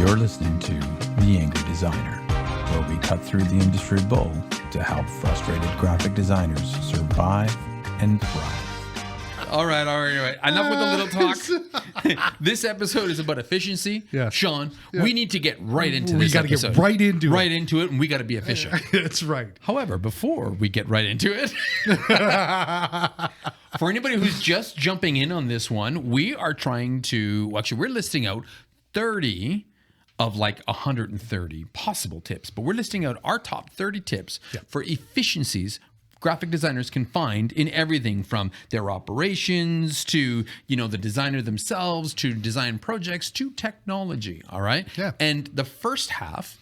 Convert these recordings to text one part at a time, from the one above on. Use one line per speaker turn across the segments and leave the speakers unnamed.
You're listening to The Angry Designer, where we cut through the industry bull to help frustrated graphic designers survive and thrive.
All right. Enough with the little talk. This episode is about efficiency.
Yeah.
Sean,
Yeah.
we need to get right into this episode.
We got to get right into it.
Right into it, and we got to be efficient.
That's right.
However, before we get right into it, for anybody who's just jumping in on this one, we are trying to, actually, we're listing out 30 of like 130 possible tips, but we're listing out our top 30 tips for efficiencies graphic designers can find in everything from their operations to, the designer themselves, to design projects, to technology. All right.
Yeah.
And the first half,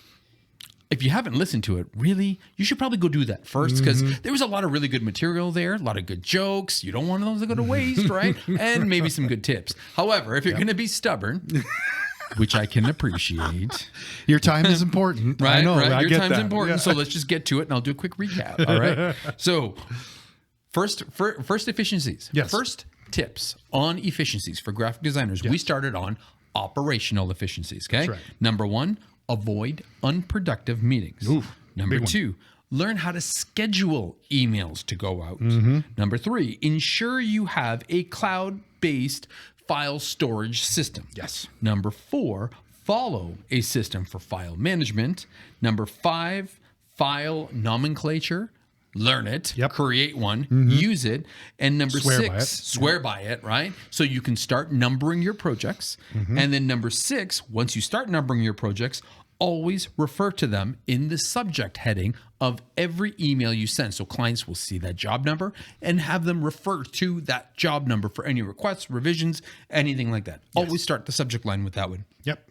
if you haven't listened to it, really, you should probably go do that first, because there was a lot of really good material there, a lot of good jokes. You don't want those to go to waste, right? And maybe some good tips. However, if you're going to be stubborn, which I can appreciate.
Your time is important.
Right,
I know.
right.
I
Your
get
time's
that.
important.
Yeah.
So let's just get to it, and I'll do a quick recap. All right. So first efficiencies.
Yes.
First tips on efficiencies for graphic designers. We started on operational efficiencies. Okay.
That's right.
Number 1, avoid unproductive meetings. Number
big one.
2, learn how to schedule emails to go out. Number 3, ensure you have a cloud-based file storage system.
Yes.
Number 4, follow a system for file management. Number 5, file nomenclature. Learn it, create one, use it. And number
Swear by
6,
it.
swear by it, right? So you can start numbering your projects. And then number 6, once you start numbering your projects, always refer to them in the subject heading of every email you send. So clients will see that job number and have them refer to that job number for any requests, revisions, anything like that. Always start the subject line with that one.
Yep.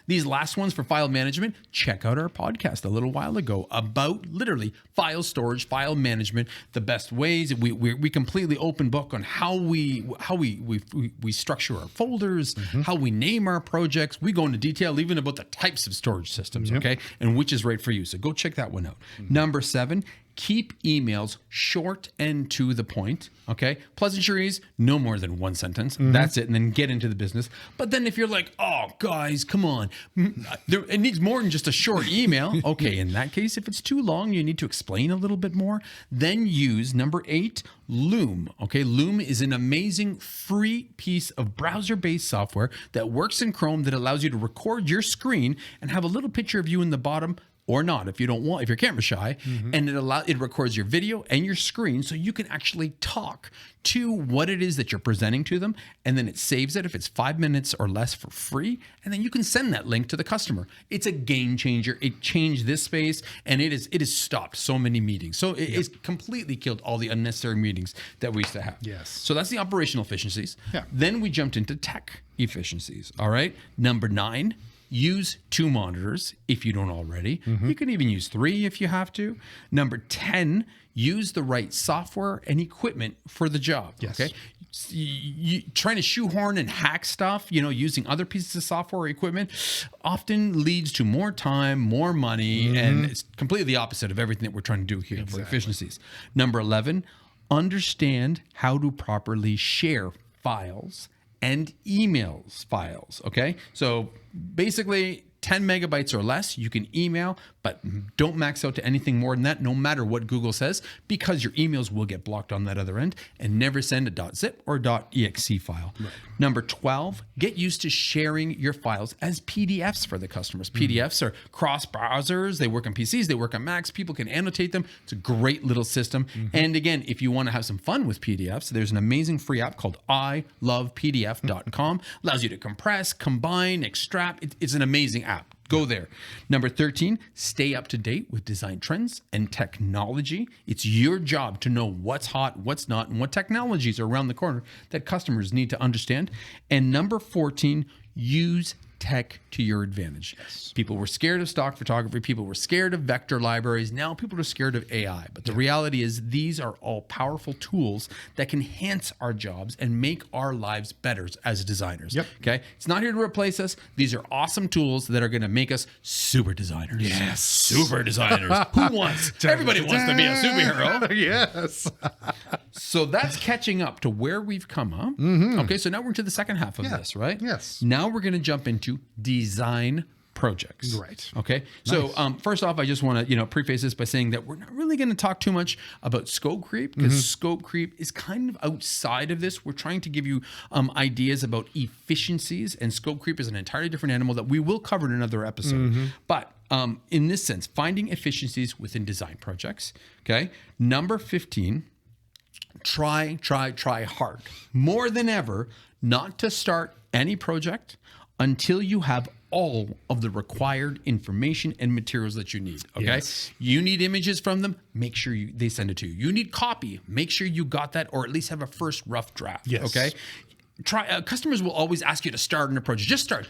These last ones for file management, check out our podcast a little while ago about literally file storage, file management, the best ways. We completely open book on how we structure our folders, how we name our projects. We go into detail even about the types of storage systems, okay, and which is right for you. So go check that one out. Number 7. Keep emails short and to the point, okay? Pleasantries, no more than one sentence. That's it, and then get into the business. But then if you're like, oh, guys, come on. It needs more than just a short email. Okay, in that case, if it's too long, you need to explain a little bit more. Then use number 8, Loom, okay? Loom is an amazing free piece of browser-based software that works in Chrome that allows you to record your screen and have a little picture of you in the bottom, or not if you're camera shy, and it records your video and your screen so you can actually talk to what it is that you're presenting to them, and then it saves it if it's 5 minutes or less for free, and then you can send that link to the customer. It's a game changer. It changed this space, and it has stopped so many meetings. So it's completely killed all the unnecessary meetings that we used to have.
Yes.
So that's the operational efficiencies.
Yeah.
Then we jumped into tech efficiencies. All right. Number 9. Use 2 monitors if you don't already. You can even use 3 if you have to. Number 10, use the right software and equipment for the job.
Yes.
Okay. You trying to shoehorn and hack stuff, using other pieces of software or equipment often leads to more time, more money, and it's completely the opposite of everything that we're trying to do here for efficiencies. Number 11, understand how to properly share files and emails files, okay? So basically 10 megabytes or less, you can email, but don't max out to anything more than that, no matter what Google says, because your emails will get blocked on that other end, and never send a .zip or .exe file. Right. Number 12, get used to sharing your files as PDFs for the customers. PDFs are cross browsers. They work on PCs, they work on Macs. People can annotate them. It's a great little system. And again, if you want to have some fun with PDFs, there's an amazing free app called ilovepdf.com. Allows you to compress, combine, extract. It's an amazing app. Go there. Number 13, stay up to date with design trends and technology. It's your job to know what's hot, what's not, and what technologies are around the corner that customers need to understand. And number 14, use tech to your advantage. Yes. People were scared of stock photography. People were scared of vector libraries. Now people are scared of AI. But the reality is these are all powerful tools that can enhance our jobs and make our lives better as designers. Okay? It's not here to replace us. These are awesome tools that are going to make us super designers.
Yes.
Super designers. Who wants? Everybody wants to be a superhero.
Yes.
So that's catching up to where we've come, huh? Okay, so now we're into the second half of this, right?
Yes.
Now we're going to jump into into design projects.
Right.
Okay. So first off, I just want to preface this by saying that we're not really going to talk too much about scope creep, because scope creep is kind of outside of this. We're trying to give you ideas about efficiencies, and scope creep is an entirely different animal that we will cover in another episode. But in this sense, finding efficiencies within design projects. Okay. Number 15. Try hard, more than ever, not to start any project until you have all of the required information and materials that you need. Okay.
Yes.
You need images from them. Make sure they send it to you. You need copy. Make sure you got that, or at least have a first rough draft.
Yes.
Okay. Customers will always ask you to start an approach. Just start.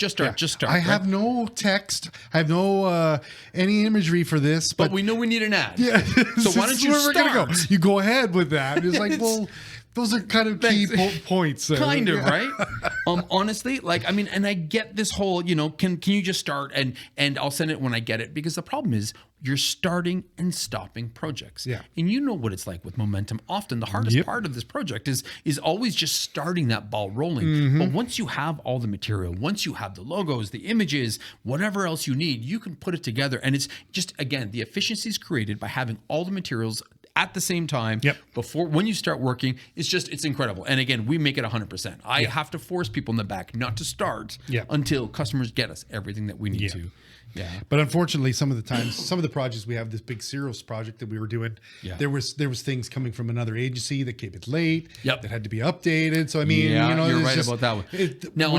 I have no text. I have no any imagery for this,
but we know we need an ad.
Yeah.
So why don't you
start?
We're gonna
go. You go ahead with that. It's like, well, those are kind of key points.
Kind of, right? Honestly, and I get this whole, can you just start and I'll send it when I get it, because the problem is you're starting and stopping projects.
Yeah.
And you know what it's like with momentum. Often the hardest part of this project is always just starting that ball rolling. But once you have all the material, once you have the logos, the images, whatever else you need, you can put it together. And it's just, again, the efficiencies created by having all the materials at the same time before when you start working, it's incredible. And again, we make it 100%. I have to force people in the back not to start until customers get us everything that we need to. Yeah.
But unfortunately, some of the projects we have, this big Ceros project that we were doing, there was things coming from another agency that came in late that had to be updated. So I mean,
you're right about that one. Now,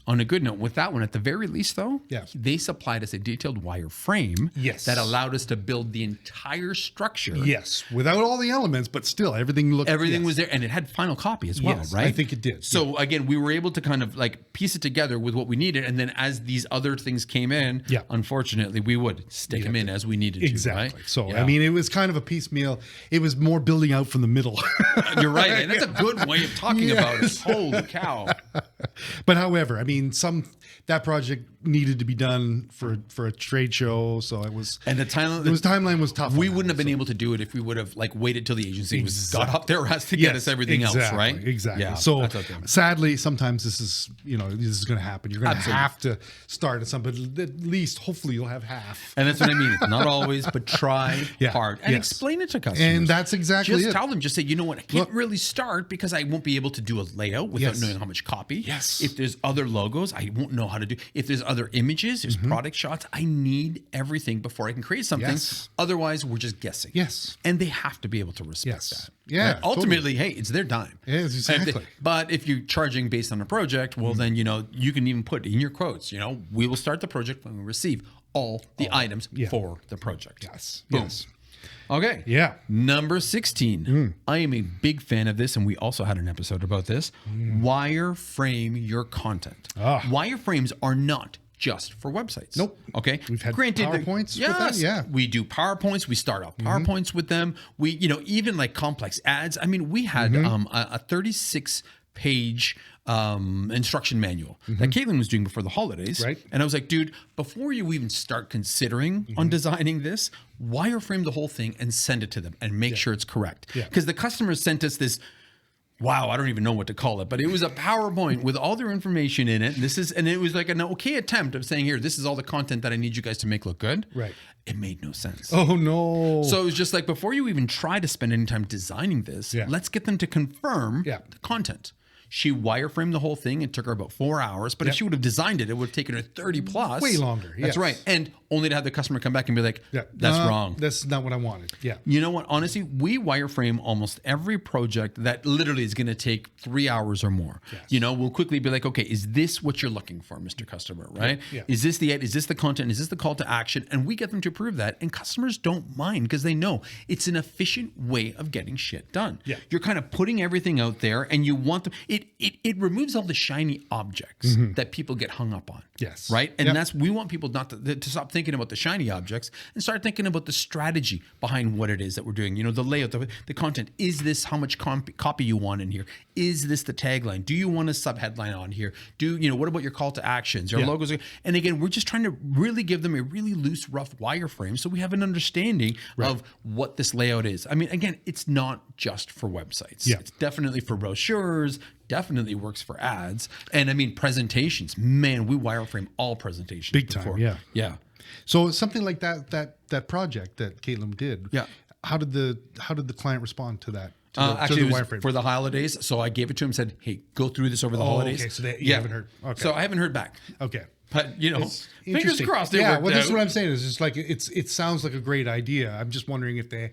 on a good note, with that one, at the very least, though, they supplied us a detailed wireframe that allowed us to build the entire structure.
Yes, without all the elements, but still everything
was there, and it had final copy as well, right?
I think it did.
So again, we were able to kind of like piece it together with what we needed, and then as these other things came in, unfortunately, we would stick them in as we needed to. Right?
So I mean, it was kind of a piecemeal. It was more building out from the middle.
You're right, and that's a good way of talking about it. Holy cow!
But however, I mean, that project needed to be done for a trade show, so it was. And the timeline was tough.
We wouldn't have been able to do it if we would have waited till the agency got up their ass to get us everything else, right?
Exactly.
Yeah,
so sadly, sometimes this is going to happen. You're going to have to start at some, but at least hopefully you'll have half.
And that's what I mean. It's not always, but try hard and explain it to customers.
And that's exactly
just tell them. Just say, you know what, I can't really start because I won't be able to do a layout without knowing how much copy.
Yes.
If there's other logos, I won't know how to do. If there's other images, there's product shots. I need everything before I can create something.
Yes.
Otherwise, we're just guessing.
Yes.
And they have to be able to respect that.
Yeah.
Right? Ultimately, hey, it's their time.
Yes, exactly.
But if you're charging based on a project, well, then, you can even put in your quotes, we will start the project when we receive all the items for the project.
Yes.
Boom.
Yes.
Okay.
Yeah.
Number 16. I am a big fan of this, and we also had an episode about this. Wireframe your content. Wireframes are not just for websites.
Nope.
Okay.
We've had PowerPoints with that. Yeah.
We do PowerPoints. We start off PowerPoints with them. We, even like complex ads. I mean, we had a 36-page instruction manual that Caitlin was doing before the holidays.
Right.
And I was like, dude, before you even start considering on designing this, wireframe the whole thing and send it to them and make sure it's correct. Because the customers sent us this, wow, I don't even know what to call it, but it was a PowerPoint with all their information in it. And it was like an okay attempt of saying, here, this is all the content that I need you guys to make look good.
Right.
It made no sense.
Oh, no.
So it was just like, before you even try to spend any time designing this, let's get them to confirm the content. She wireframed the whole thing. It took her about 4 hours, but if she would have designed it, it would have taken her 30 plus.
Way longer.
That's right. And only to have the customer come back and be like, that's wrong.
That's not what I wanted. Yeah.
You know what? Honestly, we wireframe almost every project that literally is going to take 3 hours or more.
Yes.
We'll quickly be like, okay, is this what you're looking for, Mr. Customer, right?
Yeah.
Is this the content? Is this the call to action? And we get them to approve that. And customers don't mind because they know it's an efficient way of getting shit done.
Yeah.
You're kind of putting everything out there and you want them. It removes all the shiny objects that people get hung up on.
Yes.
Right? And we want people not to stop thinking about the shiny objects and start thinking about the strategy behind what it is that we're doing. The layout, the content. Is this how much copy you want in here? Is this the tagline? Do you want a subheadline on here? What about your call to actions, your logos? And again, we're just trying to really give them a really loose, rough wireframe so we have an understanding of what this layout is. I mean, again, it's not just for websites.
Yeah.
It's definitely for brochures, definitely works for ads. And I mean, presentations, man, we wireframe all presentations.
Big time.
Before.
Yeah.
Yeah.
So something like that project that Caitlin did.
Yeah.
How did the client respond to that?
Actually,
to
it
the
was
wireframe?
for the holidays. So I gave it to him, said, hey, go through this over the holidays.
Okay. So you haven't heard. Okay.
So I haven't heard back.
Okay.
But, you know,
It's
fingers
interesting.
crossed.
Yeah, well, this is what I'm saying. Is just like it sounds like a great idea. I'm just wondering if their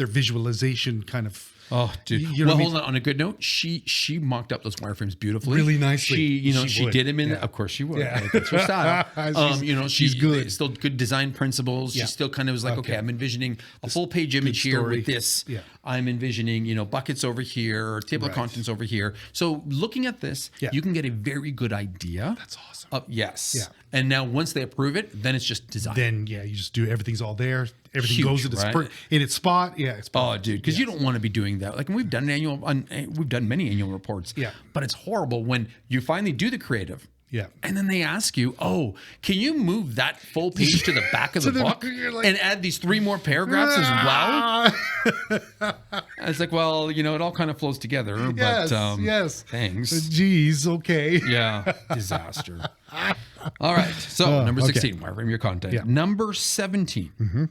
visualization kind of.
Oh, dude.
You know
well,
what I mean?
hold on. On a good note, she mocked up those wireframes beautifully.
Really nicely.
She
She would.
did them in.
Yeah.
Of course, she would.
Yeah.
Right? That's her style.
She's good.
Still good design principles.
Yeah.
She still kind of was like, okay, I'm envisioning a full page image here
story.
with this.
Yeah.
I'm envisioning, buckets over here, or table of contents over here. So looking at this,
Yeah.
you can get a very good idea.
That's awesome.
Yes.
Yeah.
And now once they approve it, then it's just design.
Then you just do everything's all there. Everything
Huge,
goes in its
right?
in its spot. Yeah, it's
Oh, dude, because you don't want to be doing that. Like, and we've done many annual reports.
Yeah.
But it's horrible when you finally do the creative.
Yeah.
And then they ask you, oh, can you move that full page to the back of the book
you're like,
and add these 3 more paragraphs as well? And it's like, well, it all kind of flows together.
Yes,
but
yes.
Thanks.
Geez, okay.
Yeah. Disaster. All right. So number 16, wireframe your content.
Yeah.
Number 17.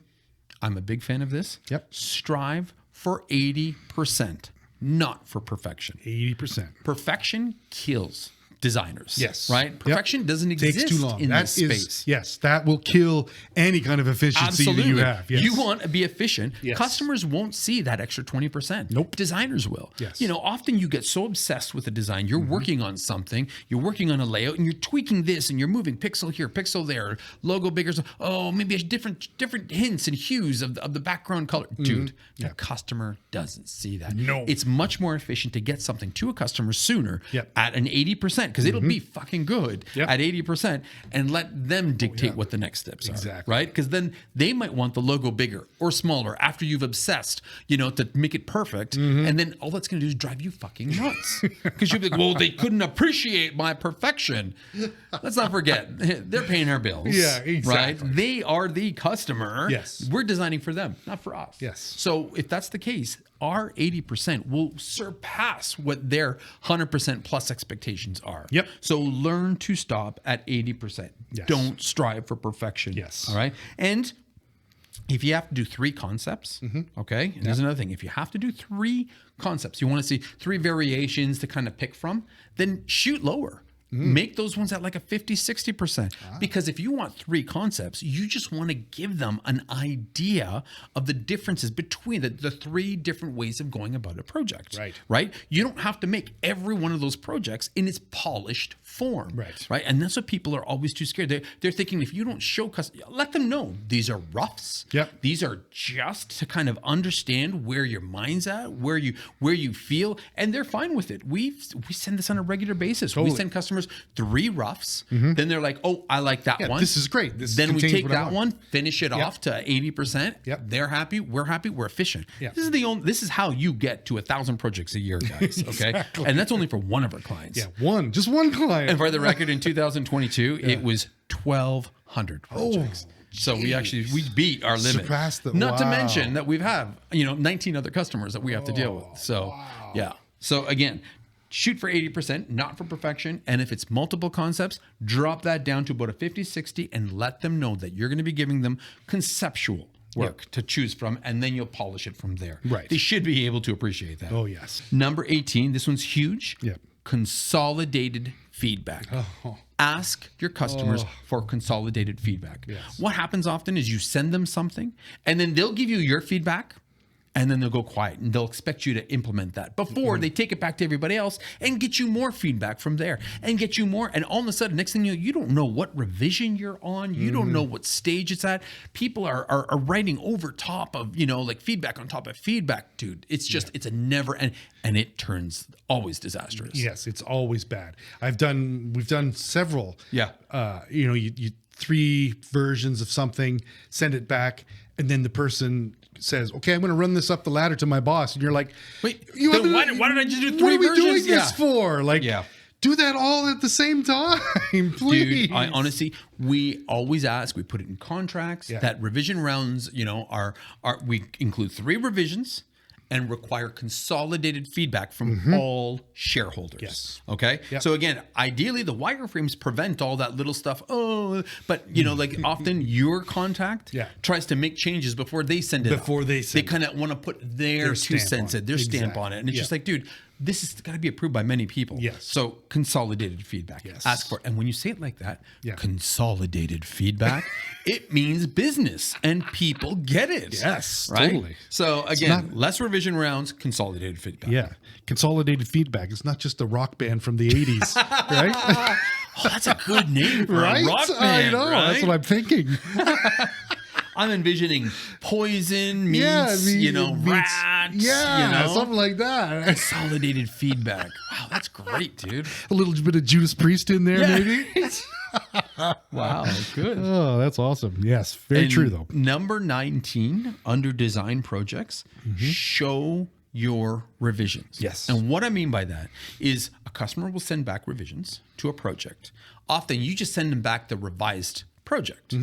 I'm a big fan of this.
Yep.
Strive for 80%, not for perfection.
80%.
Perfection kills designers.
Yes.
Right?
Yep.
Perfection doesn't exist
Takes too long.
in
That
this
is
space.
yes, that will kill any kind of efficiency that you have. Yes.
You want to be efficient.
Yes.
Customers won't see that extra 20%.
Nope.
Designers will.
Yes.
Often you get so obsessed with the design. You're working on something, you're working on a layout, and you're tweaking this, and you're moving pixel here, pixel there, logo bigger. Oh, maybe different hints and hues of the background color. Dude, the customer doesn't see that.
No.
It's much more efficient to get something to a customer sooner
Yep.
at an 80%, because it'll be fucking good
Yep.
at 80%, and let them dictate what the next steps are.
Exactly.
Right? Because then they might want the logo bigger or smaller after you've obsessed, to make it perfect. And then all that's going to do is drive you fucking nuts. Because you'll be like, well, they couldn't appreciate my perfection. Let's not forget, they're paying our bills.
Yeah, exactly.
Right? They are the customer.
Yes.
We're designing for them, not for us.
Yes.
So if that's the case, our 80% will surpass what their 100% plus expectations are.
Yep.
So learn to stop at 80%.
Yes.
Don't strive for perfection.
Yes.
All right. And if you have to do 3 concepts, okay, and there's another thing. If you have to do 3 concepts, you want to see 3 variations to kind of pick from, then shoot lower. Make those ones at like a 50, 60%. Because if you want 3 concepts, you just want to give them an idea of the differences between the 3 different ways of going about a project. Right? You don't have to make every one of those projects in its polished form. Right? And that's what people are always too scared. They're thinking if you don't show let them know these are roughs.
Yep.
These are just to kind of understand where your mind's at, where you feel, and they're fine with it. We send this on a regular basis.
Totally.
We send customers 3 roughs. Then they're like, oh, I like that one.
This is great. This
then we
contains
take
what I
that
want.
one, finish it off to 80%.
Yep.
They're happy. We're happy. We're efficient.
Yep.
This is how you get to 1,000 projects a year, guys. Okay.
Exactly.
And that's only for one of our clients.
Yeah, just one client.
And for the record, in 2022, it was 1,200 projects. So we beat our limit.
Surpassed it.
Not to
Wow.
mention that we've 19 other customers that we have to deal with. So yeah. So again, shoot for 80%, not for perfection. And if it's multiple concepts, drop that down to about a 50, 60 and let them know that you're going to be giving them conceptual work to choose from, and then you'll polish it from there.
Right.
They should be able to appreciate that.
Oh, yes.
Number 18, this one's huge.
Yeah.
Consolidated feedback. Ask your customers for consolidated feedback.
Yes.
What happens often is you send them something and then they'll give you your feedback and then they'll go quiet and they'll expect you to implement that before they take it back to everybody else and get you more feedback from there and get you more. And all of a sudden, next thing you don't know what revision you're on. You don't know what stage it's at. People are writing over top of, like feedback on top of feedback, dude. It's just, it's a never end, and it turns always disastrous.
Yes, it's always bad. We've done several.
Yeah.
You 3 versions of something, send it back, and then the person says, "Okay, I'm going to run this up the ladder to my boss," and you're like,
"Wait, why did I just do 3
What are we
versions?
doing this for?" Like, do that all at the same time, please.
Dude, honestly, we always ask. We put it in contracts that revision rounds. We include 3 revisions. and require consolidated feedback from all shareholders.
Yes.
Okay.
Yep.
So again, ideally the wireframes prevent all that little stuff. Oh, but you know, like often your contact tries to make changes before they send it. They kind of want to put their 2 cents in, their stamp on it, and it's just like, dude, this has got to be approved by many people.
Yes.
So consolidated feedback.
Yes.
Ask for it. And when you say it like that, consolidated feedback, it means business and people get it.
Yes,
right?
totally.
So again, less revision rounds, consolidated feedback.
Yeah. Consolidated feedback. It's not just a rock band from the 80s, right?
Oh, that's a good name for
right?
a rock band,
I know.
right?
That's what I'm thinking.
I'm envisioning Poison meets, Rats.
Yeah, something like that.
Consolidated feedback. Wow, that's great, dude.
A little bit of Judas Priest in there, maybe.
Wow, good.
Oh, that's awesome. Yes, very true, though.
Number 19, under design projects, show your revisions.
Yes.
And what I mean by that is a customer will send back revisions to a project. Often you just send them back the revised project.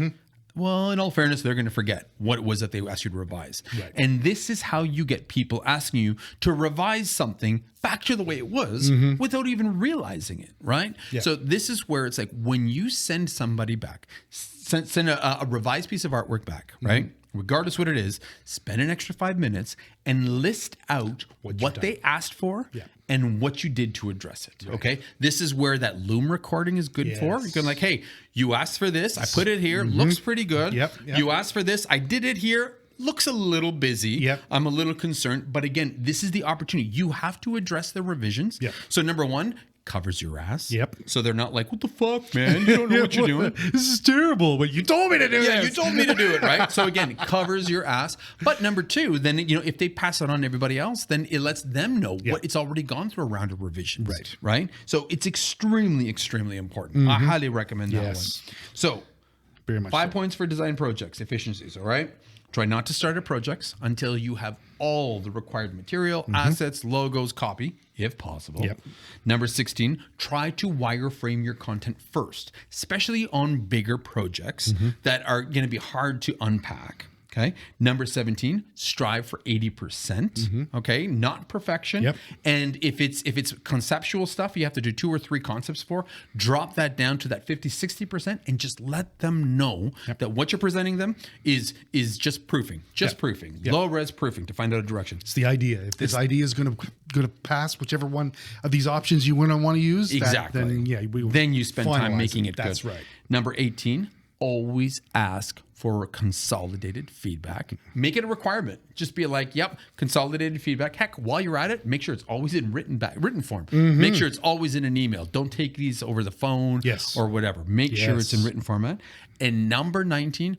Well, in all fairness, they're going to forget what it was that they asked you to revise.
Right.
And this is how you get people asking you to revise something back to the way it was without even realizing it, right?
Yeah.
So this is where it's like when you send somebody back, send a revised piece of artwork back, right? Regardless what it is, spend an extra 5 minutes and list out what they asked for and what you did to address it. Okay. This is where that Loom recording is good for. You're like, hey, you asked for this. I put it here. Looks pretty good. You asked for this. I did it here. Looks a little busy. I'm a little concerned. But again, this is the opportunity. You have to address the revisions. So number one, covers your ass. So they're not like, what the fuck, man? You don't know what you're doing.
This is terrible, but you told me to do it.
Yeah, you told me to do it, right? So again, it covers your ass. But number two, then, if they pass it on to everybody else, then it lets them know what it's already gone through a round of revisions. Right? So it's extremely, extremely important. I highly recommend that one. So
very much
5 points for design projects, efficiencies, all right? Try not to start a project until you have all the required material, assets, logos, copy, if possible. Number 16, try to wireframe your content first, especially on bigger projects that are going to be hard to unpack. Okay. Number 17, strive for 80%. Okay. Not perfection. And if it's conceptual stuff, you have to do 2 or 3 concepts for, drop that down to that 50, 60% and just let them know that what you're presenting them is just proofing, proofing, low res proofing to find out a direction.
It's the idea. If this idea is going to pass whichever one of these options you want to use,
then you spend time making it good.
That's right.
Number 18, always ask for consolidated feedback. Make it a requirement. Just be like, yep, consolidated feedback. Heck, while you're at it, make sure it's always in written form. Make sure it's always in an email. Don't take these over the phone or whatever. Make sure it's in written format. And number 19,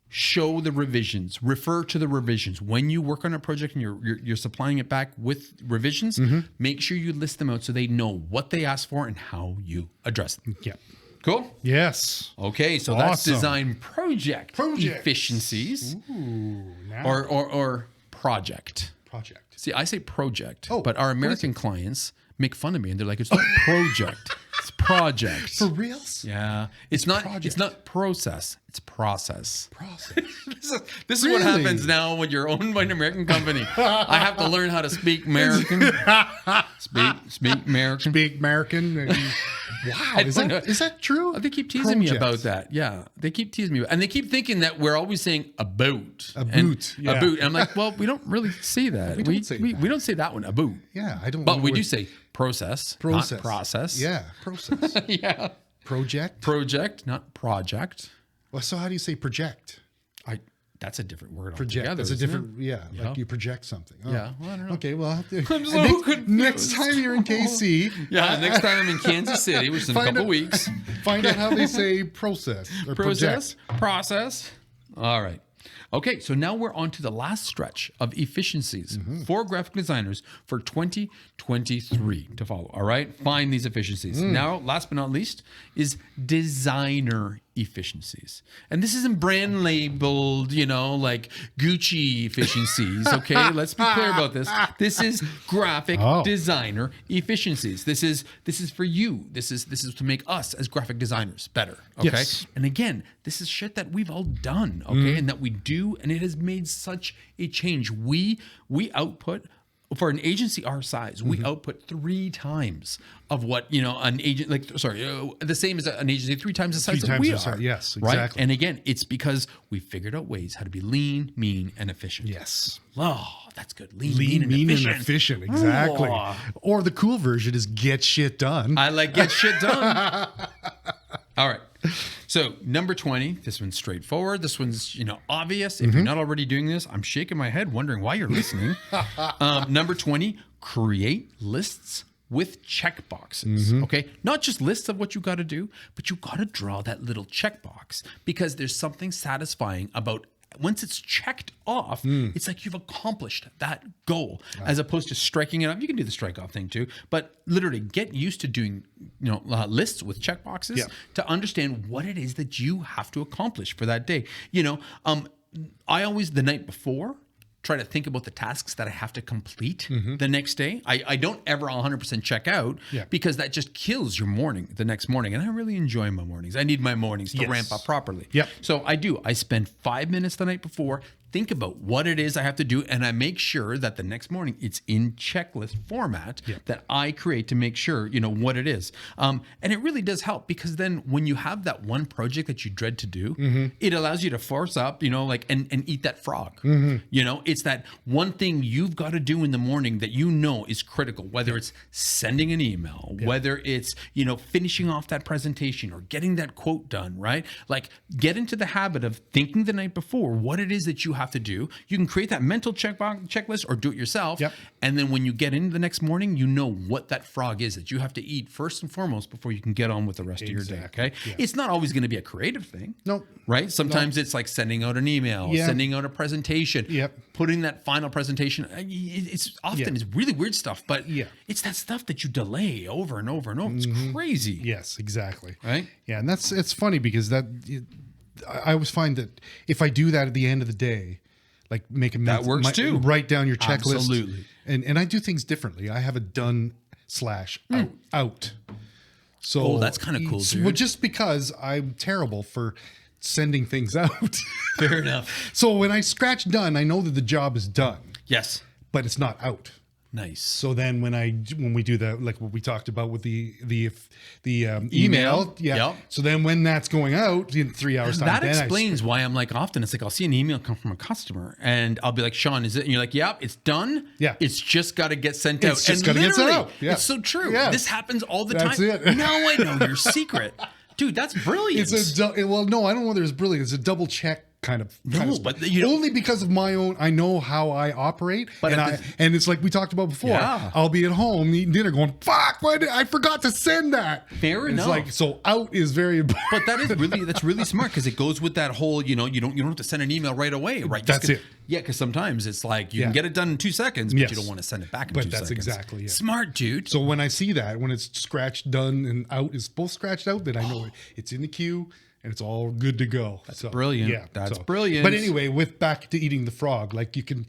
show the revisions. Refer to the revisions. When you work on a project and you're supplying it back with revisions, make sure you list them out so they know what they asked for and how you address them. Cool?
Yes.
Okay, so that's design project efficiencies.
Ooh,
or project. See, I say project, but our American clients make fun of me and they're like, it's not project. It's project.
For reals?
Yeah. It's not project. It's not process. It's process. This is
Really?
what happens now when you're owned by an American company. I have to learn how to speak American. Speak American.
Speak American. Wow. Is that true?
They keep teasing me about that. Yeah. They keep teasing me. And they keep thinking that we're always saying a boot.
A boot.
A boot. And I'm like, well, we don't really say that. We don't say that one, a boot.
Yeah. I don't
But we do say process. Not process.
Yeah. Process.
Yeah.
Project,
not project.
Well, so how do you say project?
That's a different word.
Project.
Altogether,
That's a different, like you project something. Oh.
Yeah. Well, I don't know.
Okay. Well,
I'm so confused.
Next time you're in KC.
Next time I'm in Kansas City, which is in a couple weeks.
Find out how they say process or project.
Process. All right. Okay, so now we're on to the last stretch of efficiencies for graphic designers for 2023 to follow. All right, find these efficiencies. Now, last but not least, is designer efficiencies. And this isn't brand labeled, like Gucci efficiencies. Okay, let's be clear about this. This is graphic designer efficiencies. This is for you. This is to make us as graphic designers better. Okay.
Yes.
And again, this is shit that we've all done. Okay. And that we do, and it has made such a change. We output, for an agency our size, we output 3 times of what an agent the same as an agency 3 times the size that we are.
Yes,
right?
exactly.
And again, it's because we figured out ways how to be lean, mean, and efficient.
Yes.
Oh, that's good. Lean, mean, and efficient.
Exactly.
Oh.
Or the cool version is get shit done.
I like get shit done. All right. So number 20, this one's straightforward. This one's, obvious. If you're not already doing this, I'm shaking my head wondering why you're listening. Number 20, create lists with checkboxes. Okay. Not just lists of what you got to do, but you got to draw that little checkbox, because there's something satisfying about once it's checked off, it's like you've accomplished that goal, as opposed to striking it off. You can do the strike off thing too, but literally get used to doing, lists with checkboxes to understand what it is that you have to accomplish for that day. I always, the night before, try to think about the tasks that I have to complete the next day. I don't ever 100% check out, because that just kills your morning the next morning. And I really enjoy my mornings. I need my mornings to ramp up properly.
Yep.
So I spend 5 minutes the night before, think about what it is I have to do, and I make sure that the next morning it's in checklist format that I create to make sure, what it is. And it really does help, because then when you have that one project that you dread to do, it allows you to force up, and eat that frog. It's that one thing you've got to do in the morning that is critical, whether it's sending an email, whether it's, finishing off that presentation or getting that quote done, right? Like, get into the habit of thinking the night before what it is that you have to do. You can create that mental checklist or do it yourself. And then when you get in the next morning, what that frog is that you have to eat first and foremost before you can get on with the rest of your day. Okay. Yeah. It's not always going to be a creative thing.
Nope.
Right. Sometimes it's like sending out an email, sending out a presentation, putting that final presentation. It's often it's really weird stuff, but it's that stuff that you delay over and over and over. It's crazy.
Yes, exactly.
Right.
Yeah. And it's funny, because I always find that if I do that at the end of the day, like make a
that works too.
Write down your checklist.
Absolutely.
And I do things differently. I have a done / out. So
that's kind of cool, dude.
Well, just because I'm terrible for sending things out.
Fair enough.
So when I scratch done, I know that the job is done.
Yes.
But it's not out.
Nice.
So then when we do the, like what we talked about with the email, So then when that's going out in 3 hours time,
that explains why I'm like, often it's like I'll see an email come from a customer and I'll be like, Sean, is it? And you're like, yeah, it's done. Yeah, it's just got to get sent out.
It's just got to get sent out. Yeah.
It's so true.
Yeah.
This happens all the
that's
time.
It.
Now I know your secret, dude. That's brilliant.
Well, no, I don't know whether it's brilliant. It's a double check. Kind of
but
only because of my own, I know how I operate, but and it's like we talked about before. Yeah. I'll be at home eating dinner, going, "Fuck! Why did I forgot to send that?"
Fair enough.
It's like, so out is very important.
But that's really smart, because it goes with that whole, you don't have to send an email right away, right?
That's it.
Yeah, because sometimes it's like you can get it done in 2 seconds, but you don't want to send it back in 2 seconds.
But that's exactly it.
Smart, dude.
So when I see that, when it's scratched, done, and out is both scratched out, then I know it's in the queue. And it's all good to go.
That's brilliant. Yeah, that's brilliant.
But anyway, with back to eating the frog, like you can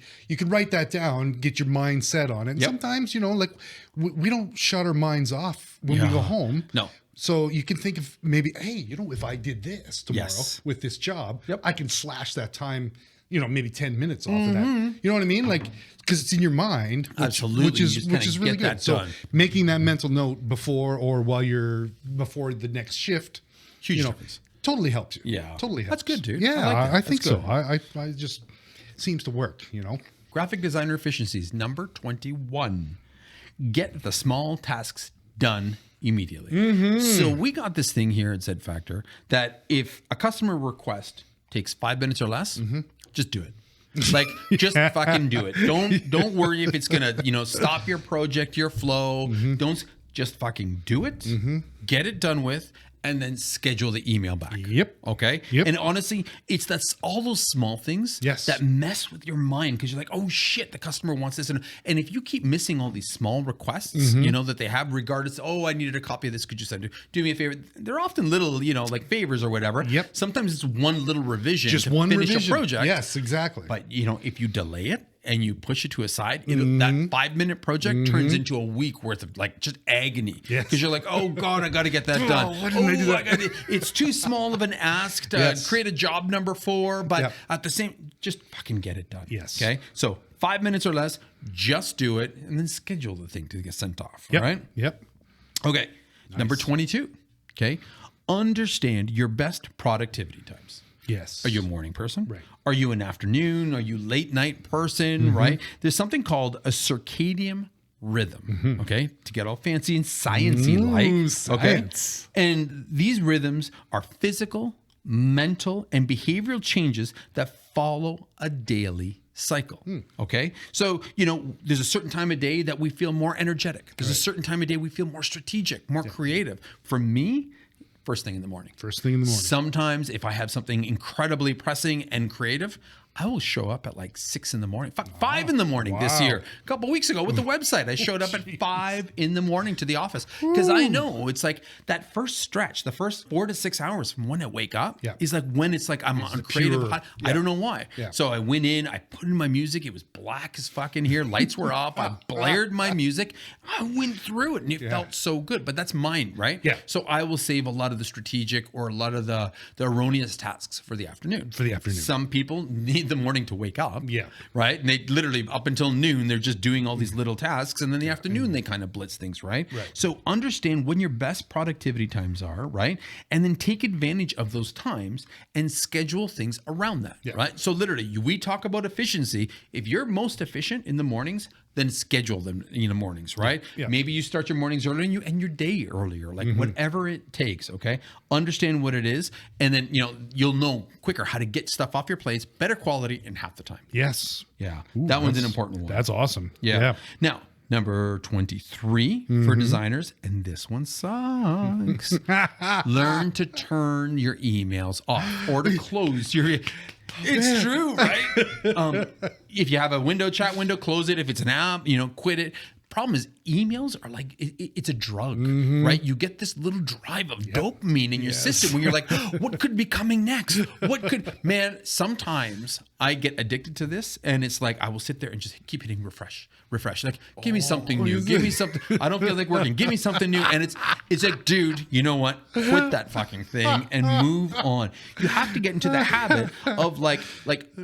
write that down, get your mind set on it. And sometimes, like we don't shut our minds off when we go home.
No.
So you can think of maybe, hey, if I did this tomorrow with this job, I can slash that time, maybe 10 minutes off of that. You know what I mean? Like, because it's in your mind,
absolutely,
which is really good. So making that mental note before the next shift,
huge difference.
Totally helps you.
Yeah.
Totally helps.
That's good, dude.
Yeah, I think so. I just seems to work,
Graphic designer efficiencies. Number 21. Get the small tasks done immediately. So we got this thing here at Z Factor that if a customer request takes 5 minutes or less, just do it. Like, just fucking do it. Don't worry if it's gonna, stop your project, your flow. Don't just fucking do it. Get it done with. and then schedule the email back.
Yep.
Okay.
Yep.
And honestly, that's all those small things that mess with your mind because you're like, oh shit, the customer wants this. And if you keep missing all these small requests, you know, that they have regardless, oh, I needed a copy of this. Could you send it? Do me a favor. They're often little, you know, like favors or whatever.
Yep.
Sometimes it's one little revision
Just
to
one
finish
revision.
a project.
Yes, exactly.
But, you know, if you delay it, and you push it to a side, that 5-minute project turns into a week worth of like just agony. Because you're like, oh God, I got to get that done.
Why didn't I do that?
It's too small of an ask to create a job number 4, but at the same, just fucking get it done.
Yes.
Okay. So 5 minutes or less, just do it and then schedule the thing to get sent off. Right?
Yep.
Okay. Nice. Number 22. Okay. Understand your best productivity times.
Yes.
Are you a morning person?
Right.
Are you an afternoon? Are you late night person? Right. There's something called a circadian rhythm. Okay. To get all fancy and sciencey like. Okay. And these rhythms are physical, mental, and behavioral changes that follow a daily cycle. Okay. So, you know, there's a certain time of day that we feel more energetic. There's a certain time of day we feel more strategic, more creative. For me, first thing in the morning.
First thing in the morning.
Sometimes if I have something incredibly pressing and creative, I will show up at like 6 in the morning, 5 in the morning this year. A couple of weeks ago with the website, I showed up at 5 in the morning to the office because I know it's like that first stretch, the first 4 to 6 hours from when I wake up is like when it's like I'm on creative high. I don't know why. So I went in, I put in my music. It was black as fuck in here. Lights were off. I blared my music. I went through it and it felt so good. But that's mine, right?
Yeah.
So I will save a lot of the strategic or a lot of the erroneous tasks for the afternoon. Some people need the morning to wake up.
Yeah.
Right. And they literally up until noon, they're just doing all these little tasks. And then the afternoon, they kind of blitz things. Right. So understand when your best productivity times are. Right. And then take advantage of those times and schedule things around that. Right. So literally, we talk about efficiency. If you're most efficient in the mornings, then schedule them in the mornings, right? Maybe you start your mornings earlier and you end your day earlier, like whatever it takes, okay? Understand what it is, and then, you know, you'll know quicker how to get stuff off your plates, better quality in half the time.
Yes.
Yeah. That one's an important one.
That's awesome.
Yeah. Now, number 23 for designers, and this one sucks. Learn to turn your emails off or to close your... It's true, right? If you have a chat window, close it. If it's an app, you know, quit it. Problem is, emails are like, it's a drug, right? You get this little drive of dopamine in your system when you're like, what could be coming next? Man, sometimes I get addicted to this and it's like, I will sit there and just keep hitting refresh. Like, give me something new. Give me something. I don't feel like working. Give me something new. And it's like, dude, you know what? Quit that fucking thing and move on. You have to get into the habit of like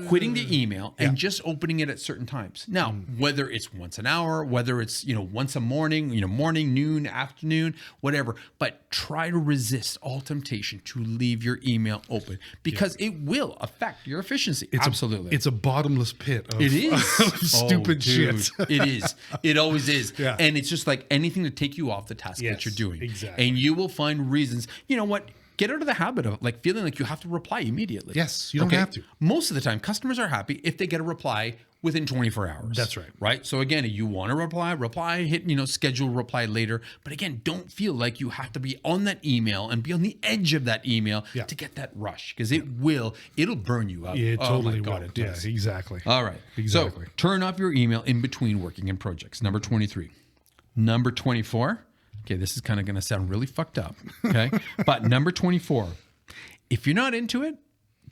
quitting the email and just opening it at certain times. Now, whether it's once an hour, whether it's, you know, once a morning, you know, morning, noon, afternoon, whatever, but try to resist all temptation to leave your email open because it will affect your efficiency. Absolutely.
It's a bottomless pit of,
it is.
Of stupid shit.
It is. It always is.
Yeah.
And it's just like anything to take you off the task that you're doing.
Exactly.
And you will find reasons. You know what? Get out of the habit of like feeling like you have to reply immediately.
Yes, you don't have to.
Most of the time, customers are happy if they get a reply within 24 hours.
That's right.
Right? So again, if you want to reply, hit, you know, schedule reply later. But again, don't feel like you have to be on that email and be on the edge of that email to get that rush because it'll burn you out.
It totally
will.
It does. Yeah, exactly.
All right.
Exactly.
So turn off your email in between working in projects. Number 23. Number 24. Okay, this is kind of going to sound really fucked up. Okay. But number 24. If you're not into it,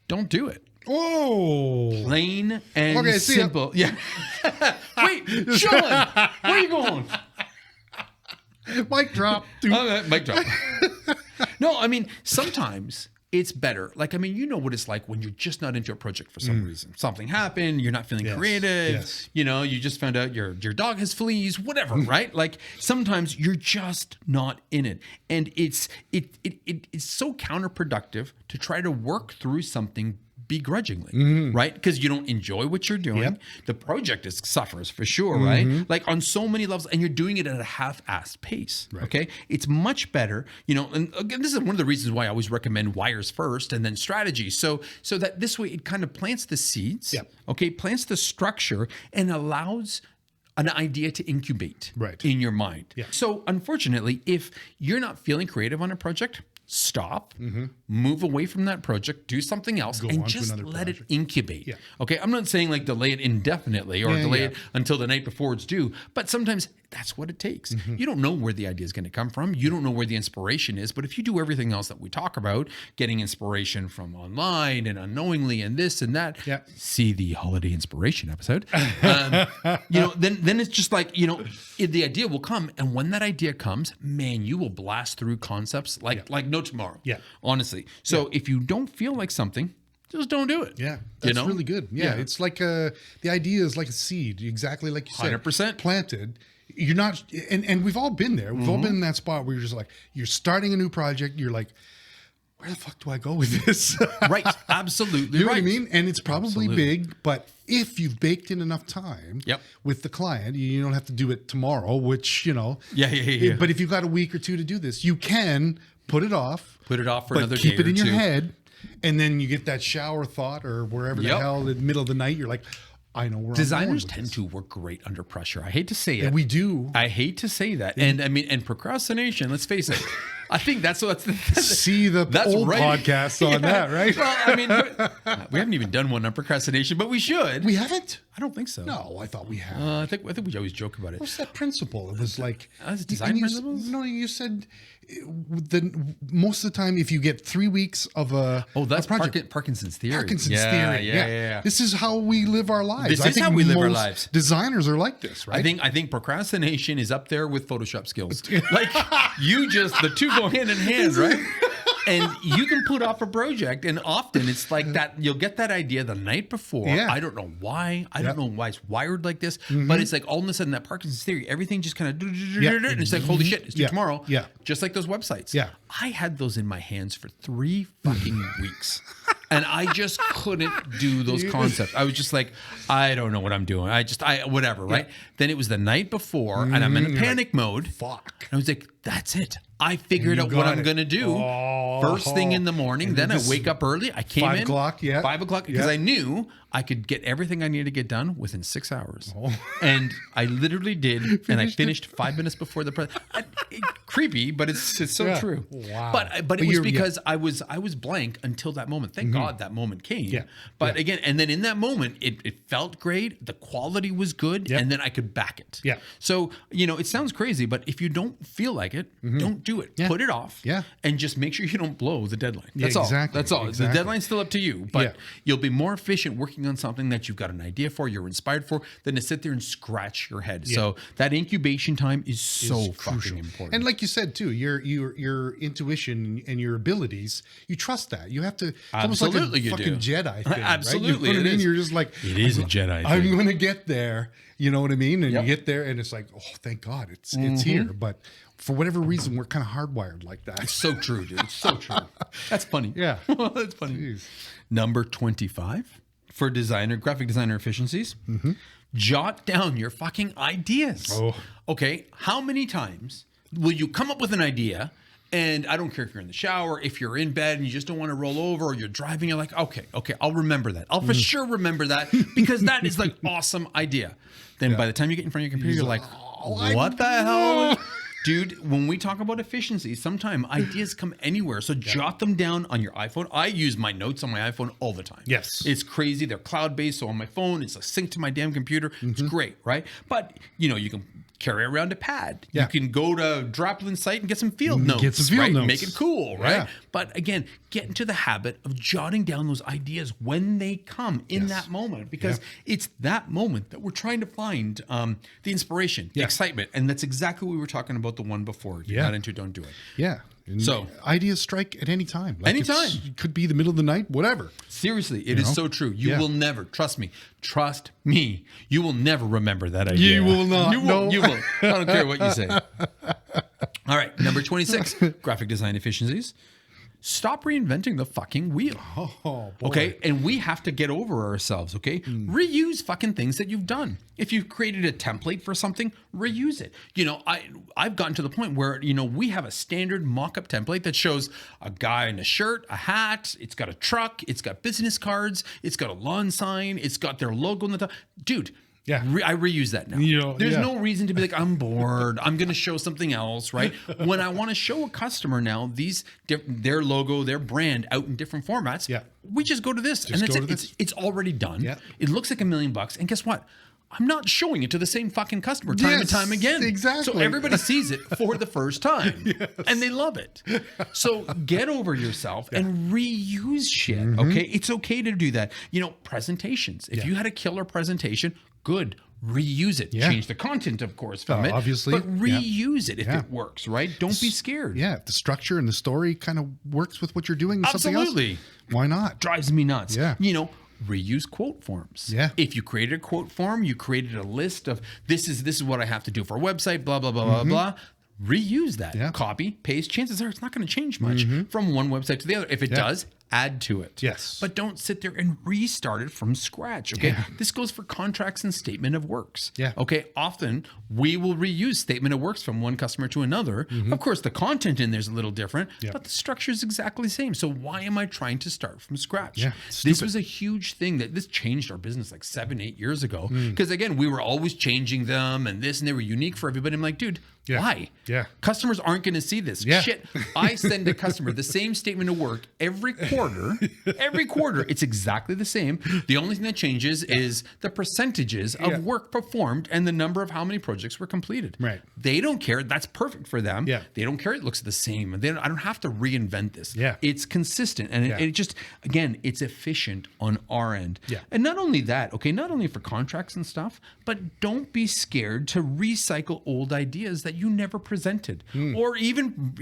don't do it.
Oh,
plain and simple. Yeah. Wait, Sean, where are you going?
Mic drop.
Mic drop. No, I mean, sometimes it's better. Like, I mean, you know what it's like when you're just not into a project for some reason. Something happened, you're not feeling creative. You know, you just found out your dog has fleas, whatever, right? Like sometimes you're just not in it. And it's so counterproductive to try to work through something begrudgingly, right? Because you don't enjoy what you're doing. The project suffers for sure, right? Like on so many levels, and you're doing it at a half-assed pace, okay? It's much better, you know, and again, this is one of the reasons why I always recommend wires first and then strategy. So that this way it kind of plants the seeds, okay? Plants the structure and allows an idea to incubate in your mind. So unfortunately, if you're not feeling creative on a project, stop, move away from that project, do something else, and just let it incubate.
Yeah.
Okay. I'm not saying like delay it indefinitely or delay it until the night before it's due, but sometimes that's what it takes. You don't know where the idea is going to come from. You don't know where the inspiration is. But if you do everything else that we talk about, getting inspiration from online and unknowingly and this and that, see the holiday inspiration episode, then it's just like, the idea will come. And when that idea comes, man, you will blast through concepts like no tomorrow.
Yeah.
Honestly. So if you don't feel like something, just don't do it.
Yeah, that's really good. Yeah, it's like the idea is like a seed, exactly like you said.
100%.
Planted. You're not, and we've all been there. We've all been in that spot where you're just like, you're starting a new project. You're like, where the fuck do I go with this?
Right. Absolutely.
You know what I mean? And it's probably big, but if you've baked in enough time with the client, you don't have to do it tomorrow, which,
Yeah.
But if you've got a week or two to do this, you can put it off.
Put it off for
but
another day
keep it in
or
your
two.
head. And then you get that shower thought or wherever the hell in the middle of the night, you're like, I know where
designers
I'm going with
tend
this.
to work great under pressure. I hate to say it.
And we do.
I hate to say that. And I mean, and procrastination, let's face it. I think that's
See the old podcast on that, right?
Well, I mean, we haven't even done one on procrastination, but we should.
We haven't?
I don't think so.
No, I thought we had.
I think we always joke about it.
What's that principle? It was like
design principles.
No, you said most of the time, if you get 3 weeks of
that's
project,
Parkinson's theory.
Parkinson's theory. Yeah. This is how we live our lives.
This is how we live our lives.
Designers are like this, right?
I think procrastination is up there with Photoshop skills. Like the two go hand in hand, right? And you can put off a project, and often it's like that. You'll get that idea the night before.
Yeah.
I don't know why. I don't know why it's wired like this, but it's like all of a sudden that Parkinson's theory, everything just kind of, and it's like, holy shit, it's due tomorrow.
Yeah.
Just like those websites.
Yeah.
I had those in my hands for 3 fucking weeks. And I just couldn't do those concepts. I was just like, I don't know what I'm doing. Whatever, right? Then it was the night before, and I'm in a panic mode.
Fuck.
And I was like, that's it. I figured out what I'm going to do first thing in the morning. Then I wake up early. I came
5
in.
o'clock,
5 o'clock, because I knew I could get everything I needed to get done within 6 hours. And I literally did. And I finished 5 minutes before the creepy, but it's so true.
Wow.
But it was because I was blank until that moment. Thank God that moment came.
Yeah.
But again, and then in that moment, it felt great. The quality was good. And then I could back it.
Yeah.
So, it sounds crazy, but if you don't feel like it, don't do it.
Yeah.
Put it off.
Yeah.
And just make sure you don't blow the deadline. That's all.
Exactly.
That's all.
Exactly.
The deadline's still up to you, but you'll be more efficient working on something that you've got an idea for, you're inspired for, than to sit there and scratch your head. So that incubation time is so fucking important.
And like you said too, your intuition and your abilities, you trust that. You have to. It's almost like a fucking Jedi thing.
Absolutely,
right? You know what I mean? You're just like,
it is a Jedi.
I'm going to get there. You know what I mean? And you get there, and it's like, oh, thank God, it's here. But for whatever reason, we're kind of hardwired like that.
It's so true, dude. It's so true. That's funny.
Yeah.
That's funny. Jeez. Number 25 for graphic designer efficiencies. Jot down your fucking ideas. Okay. How many times will you come up with an idea? And I don't care if you're in the shower, if you're in bed and you just don't want to roll over, or you're driving, you're like, okay, I'll remember that. I'll for sure remember that, because that is like awesome idea. Then by the time you get in front of your computer, you're like, what the hell? Dude, when we talk about efficiency, sometimes ideas come anywhere. So jot them down on your iPhone. I use my notes on my iPhone all the time.
Yes.
It's crazy. They're cloud-based. So on my phone, it's a sync to my damn computer. It's great, right? But, you can carry around a pad. You can go to Draplin's site and get some field notes.
Get some field notes.
Make it cool, right?
Yeah.
But again, get into the habit of jotting down those ideas when they come in that moment, because it's that moment that we're trying to find the inspiration, the excitement. And that's exactly what we were talking about the one before. You're not into, don't do it.
Yeah. And
so
ideas strike at any time.
Anytime.
It could be the middle of the night, whatever.
Seriously, it is so true. You will never, trust me, you will never remember that idea.
You will not.
You will. You will. I don't care what you say. All right, number 26, graphic design efficiencies. Stop reinventing the fucking wheel.
Oh, boy.
Okay. And we have to get over ourselves. Okay. Reuse fucking things that you've done. If you've created a template for something, reuse it. I've gotten to the point where, we have a standard mock-up template that shows a guy in a shirt, a hat. It's got a truck. It's got business cards. It's got a lawn sign. It's got their logo on the top. Dude,
Yeah.
I reuse that now. There's no reason to be like, I'm bored. I'm going to show something else, right? When I want to show a customer now their logo, their brand out in different formats, we just go to this. And it's already done. Yeah. It looks like $1 million. And guess what? I'm not showing it to the same fucking customer time and time again.
Exactly.
So everybody sees it for the first time and they love it. So get over yourself and reuse shit. Okay. It's okay to do that. Presentations. If you had a killer presentation, good. Reuse it. Change the content, of course, from it.
Obviously.
But reuse it if it works, right? Don't be scared.
Yeah. If the structure and the story kind of works with what you're doing.
Absolutely.
Something else, why not?
Drives me nuts. Yeah. Reuse quote forms.
Yeah.
If you created a quote form, you created a list of this is what I have to do for a website, blah, blah, blah, blah, blah. Reuse that. Yeah. Copy, paste. Chances are it's not going to change much from one website to the other. If it does, add to it.
Yes.
But don't sit there and restart it from scratch. Okay. Yeah. This goes for contracts and statement of works.
Yeah.
Okay. Often we will reuse statement of works from one customer to another. Of course, the content in there is a little different, but the structure is exactly the same. So why am I trying to start from scratch?
Yeah.
This was a huge thing this changed our business like 7-8 years ago. Because again, we were always changing them and they were unique for everybody. I'm like, dude, why?
Yeah.
Customers aren't going to see this.
Yeah.
Shit. I send a customer the same statement of work every quarter. Every quarter, it's exactly the same. The only thing that changes is the percentages of work performed and the number of how many projects were completed.
Right.
They don't care. That's perfect for them.
Yeah.
They don't care. It looks the same. I don't have to reinvent this.
Yeah.
It's consistent. And it just, again, it's efficient on our end.
Yeah.
And not only that, okay, not only for contracts and stuff, but don't be scared to recycle old ideas that you never presented. Or even,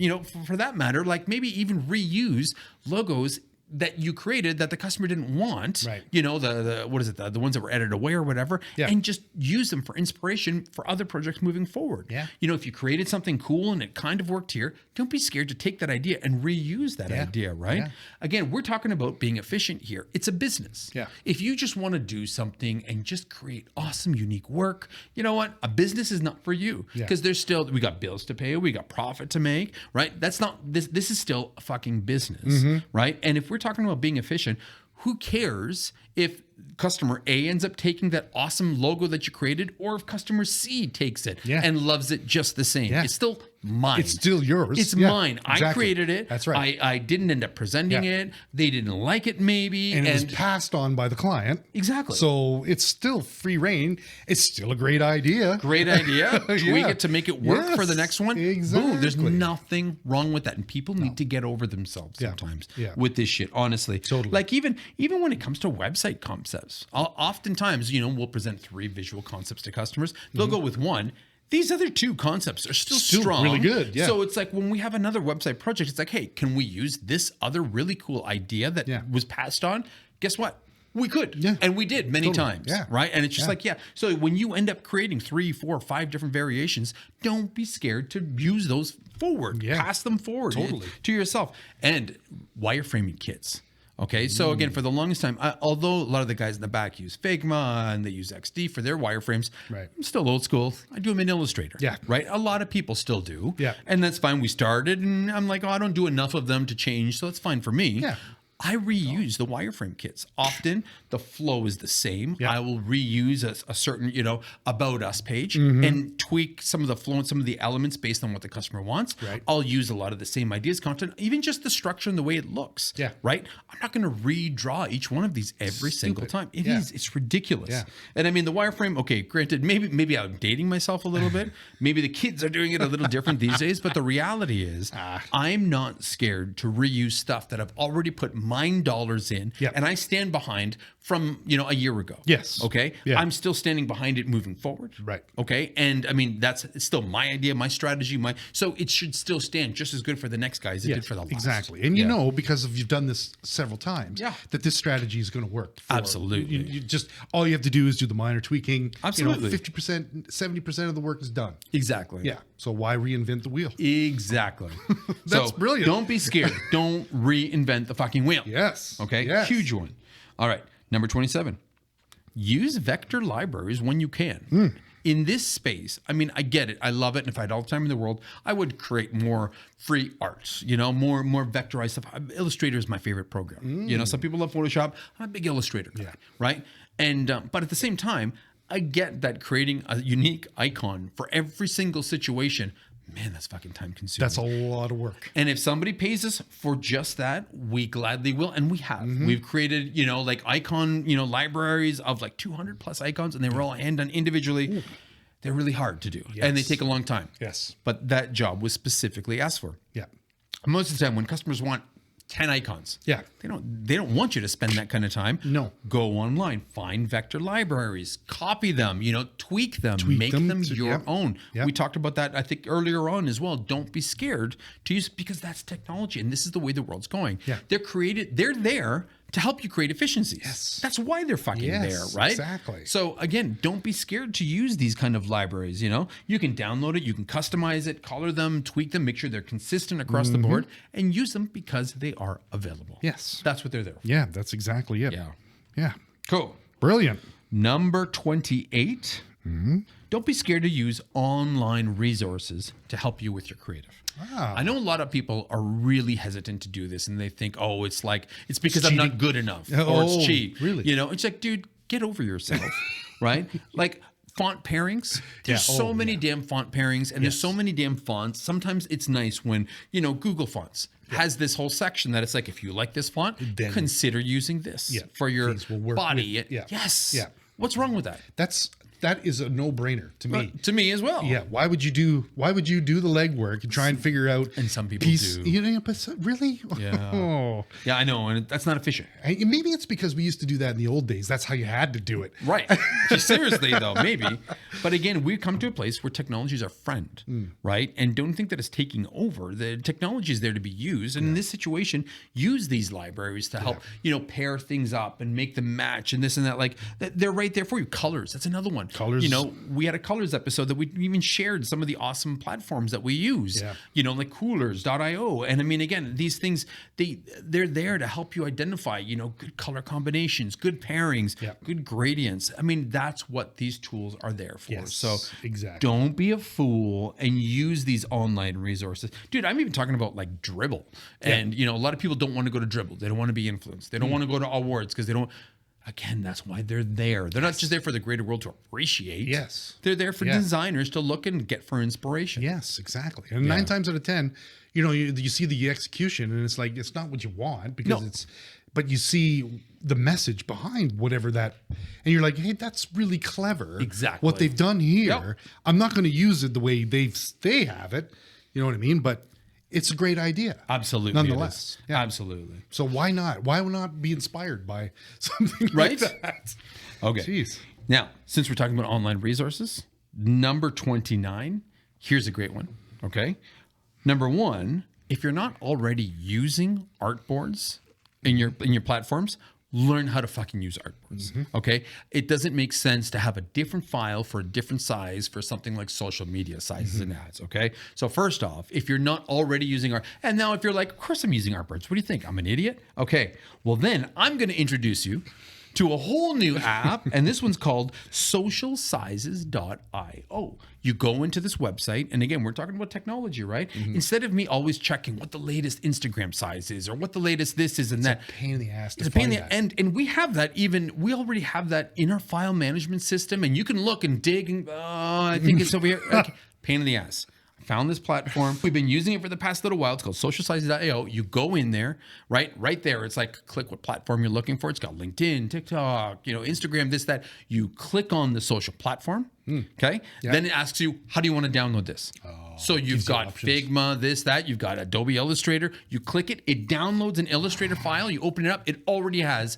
for that matter, like maybe even reuse logos that you created that the customer didn't want,
right?
The what is it? The ones that were edited away or whatever, and just use them for inspiration for other projects moving forward.
Yeah.
If you created something cool and it kind of worked here, don't be scared to take that idea and reuse that idea, right?
Yeah.
Again, we're talking about being efficient here. It's a business.
Yeah.
If you just want to do something and just create awesome, unique work, you know what? A business is not for you because we got bills to pay, we got profit to make, right? That's not this. This is still a fucking business, right? And if we're talking about being efficient, who cares if customer A ends up taking that awesome logo that you created or if customer C takes it and loves it just the same? It's still mine.
It's still yours.
It's mine. Exactly. I created it.
That's right.
I didn't end up presenting it. They didn't like it maybe.
And it was passed on by the client.
Exactly.
So it's still free reign. It's still a great idea.
Great idea. Tweak it to make it work for the next one.
Exactly.
Boom. There's nothing wrong with that. And people need to get over themselves sometimes with this shit, honestly.
Totally.
Like even when it comes to website concepts, oftentimes, we'll present 3 visual concepts to customers. They'll go with one. These other 2 concepts are still strong.
Really good. Yeah.
So it's like when we have another website project, it's like, hey, can we use this other really cool idea that was passed on? Guess what? We could. Yeah. And we did many times. Yeah. Right. And it's just so when you end up creating 3, 4, 5 different variations, don't be scared to use those forward. Yeah. Pass them forward to yourself. And wireframing kits. Okay, so again, for the longest time, although a lot of the guys in the back use Figma and they use XD for their wireframes, I'm still old school. I do them in Illustrator. Yeah. Right? A lot of people still do. Yeah. And that's fine. We started and I'm like, I don't do enough of them to change, so it's fine for me. Yeah. I reuse the wireframe kits. Often the flow is the same. I will reuse a certain, about us page and tweak some of the flow and some of the elements based on what the customer wants. Right. I'll use a lot of the same ideas, content, even just the structure and the way it looks. Yeah. Right. I'm not going to redraw each one of these every single time. It's ridiculous. Yeah. And I mean, the wireframe, okay, granted, maybe I'm dating myself a little bit. Maybe the kids are doing it a little different these days, but the reality is I'm not scared to reuse stuff that I've already put mine dollars in and I stand behind from a year ago. Yes. Okay. Yeah. I'm still standing behind it moving forward. Right. Okay. And I mean it's still my idea, my strategy, so it should still stand just as good for the next guy as it did for the last.
Exactly. And because you've done this several times, that this strategy is going to work.
Absolutely.
You just all you have to do is do the minor tweaking.
Absolutely.
50%, 70% of the work is done.
Exactly.
Yeah. So why reinvent the wheel?
Exactly.
That's brilliant.
Don't be scared. Don't reinvent the fucking wheel.
Yes.
Okay.
Yes.
Huge one. All right. Number 27. Use vector libraries when you can. In this space, I mean, I get it. I love it. And if I had all the time in the world, I would create more free arts, more vectorized stuff. Illustrator is my favorite program. Some people love Photoshop. I'm a big Illustrator guy, right? And but at the same time, I get that creating a unique icon for every single situation, man, that's fucking time consuming.
That's a lot of work.
And if somebody pays us for just that, we gladly will. And we have. We've created, like icon, libraries of like 200 plus icons, and they were all hand done individually. Ooh. They're really hard to do. Yes. And they take a long time.
Yes.
But that job was specifically asked for.
Yeah.
Most of the time when customers want 10 icons.
Yeah.
They don't want you to spend that kind of time.
No.
Go online, find vector libraries, copy them, tweak them, make them your own.
Yep.
We talked about that, I think, earlier on as well. Don't be scared to use, because that's technology and this is the way the world's going.
Yeah.
They're there to help you create efficiencies.
Yes.
That's why they're fucking there, right?
Exactly.
So again, don't be scared to use these kind of libraries. You can download it, you can customize it, color them, tweak them, make sure they're consistent across the board, and use them because they are available.
Yes.
That's what they're there for.
Yeah, that's exactly it.
Yeah.
Yeah.
Cool.
Brilliant.
Number 28. Don't be scared to use online resources to help you with your creative. I know a lot of people are really hesitant to do this, and they think, it's because I'm not good enough, or it's cheap.
Really?
It's like, dude, get over yourself, right? Like font pairings. There's so many damn font pairings, and there's so many damn fonts. Sometimes it's nice when Google Fonts has this whole section that it's like, if you like this font, then consider using this for your body. Yes.
Yeah.
What's wrong with that?
That is a no-brainer to me.
To me as well.
Yeah. Why would you do the legwork and try and figure out?
And some people do.
But really?
Yeah. Yeah, I know, and that's not efficient.
And maybe it's because we used to do that in the old days. That's how you had to do it.
Right. Seriously, though, maybe. But again, we've come to a place where technology is our friend, right? And don't think that it's taking over. The technology is there to be used. And in this situation, use these libraries to help, pair things up and make them match and this and that. Like, they're right there for you. Colors, that's another one.
Colors.
We had a colors episode that we even shared some of the awesome platforms that we use, like coolers.io. And I mean, again, these things, they're there to help you identify, good color combinations, good pairings, good gradients. I mean, that's what these tools are there for.
Yes,
so
exactly.
Don't be a fool and use these online resources. Dude, I'm even talking about like Dribbble. And, a lot of people don't want to go to Dribbble. They don't want to be influenced. They don't want to go to awards because they don't. Again, that's why they're there. They're not just there for the greater world to appreciate.
Yes.
They're there for designers to look and get for inspiration.
Yes, exactly. And 9 times out of 10, you see the execution and it's like, it's not what you want because but you see the message behind whatever that, and you're like, hey, that's really clever.
Exactly.
What they've done here. I'm not going to use it the way they have it. You know what I mean? But it's a great idea.
Absolutely.
Nonetheless.
Yeah. Absolutely.
So why not? Why not be inspired by something like that?
Okay.
Jeez.
Now, since we're talking about online resources, number 29, here's a great one. Okay. Number 1, if you're not already using artboards in your platforms, learn how to fucking use artboards. Okay. It doesn't make sense to have a different file for a different size for something like social media sizes and ads. Okay. So first off, if you're not already using art, and now if you're like, of course I'm using artboards. What do you think? I'm an idiot. Okay. Well, then I'm going to introduce you to a whole new app, and this one's called socialsizes.io. You go into this website, and again, we're talking about technology, right? Instead of me always checking what the latest Instagram size is or what the latest this is and that.
It's a pain in the ass.
It's a pain in the and we have that we already have that in our file management system, and you can look and dig and I think it's over here. Okay. Pain in the ass. Found this platform. We've been using it for the past little while. It's called socialsizes.io. You go in there, right there. It's like click what platform you're looking for. It's got LinkedIn, TikTok, Instagram, this, that. You click on the social platform. Okay. Yeah. Then it asks you, how do you want to download this? So you've got Figma, this, that. You've got Adobe Illustrator. You click it. It downloads an Illustrator file. You open it up. It already has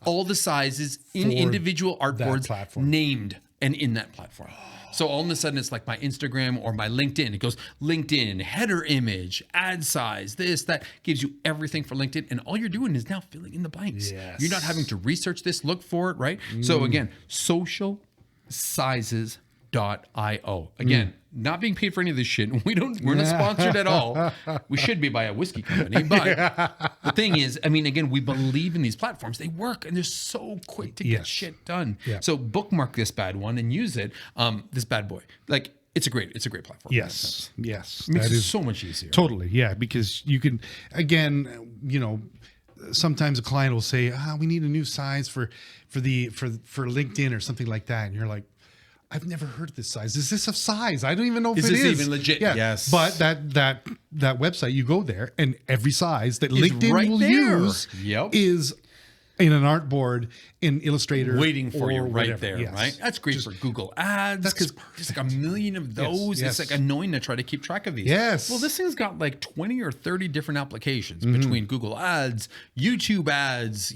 all the sizes in individual artboards named and in that platform. So all of a sudden, it's like my Instagram or my LinkedIn. It goes LinkedIn, header image, ad size, this, that. Gives you everything for LinkedIn. And all you're doing is now filling in the blanks.
Yes.
You're not having to research this, look for it, right? So again, socialsizes.io. Again, not being paid for any of this shit. We're not sponsored at all. We should be by a whiskey company. But the thing is, I mean, again, we believe in these platforms. They work and they're so quick to get shit done. Yeah. So bookmark this bad one and use it. This bad boy. Like, it's a great platform.
Yes. Yes.
It makes it so much easier.
Totally. Yeah. Because you can, again, sometimes a client will say, we need a new size for LinkedIn or something like that. And you're like, I've never heard of this size. Is this a size? I don't even know if
Is
it
this
is.
even legit?
Yeah.
Yes.
But that website, you go there and every size that LinkedIn
right
will
there.
use
Yep.
is in an artboard in Illustrator.
Waiting for you
or
right
whatever.
there,
Yes.
right? That's great for Google Ads
that's
because there's like a million of those.
yes.
It's like annoying to try to keep track of these.
Yes.
Well, this thing's got like 20 or 30 different applications between Google Ads, YouTube Ads,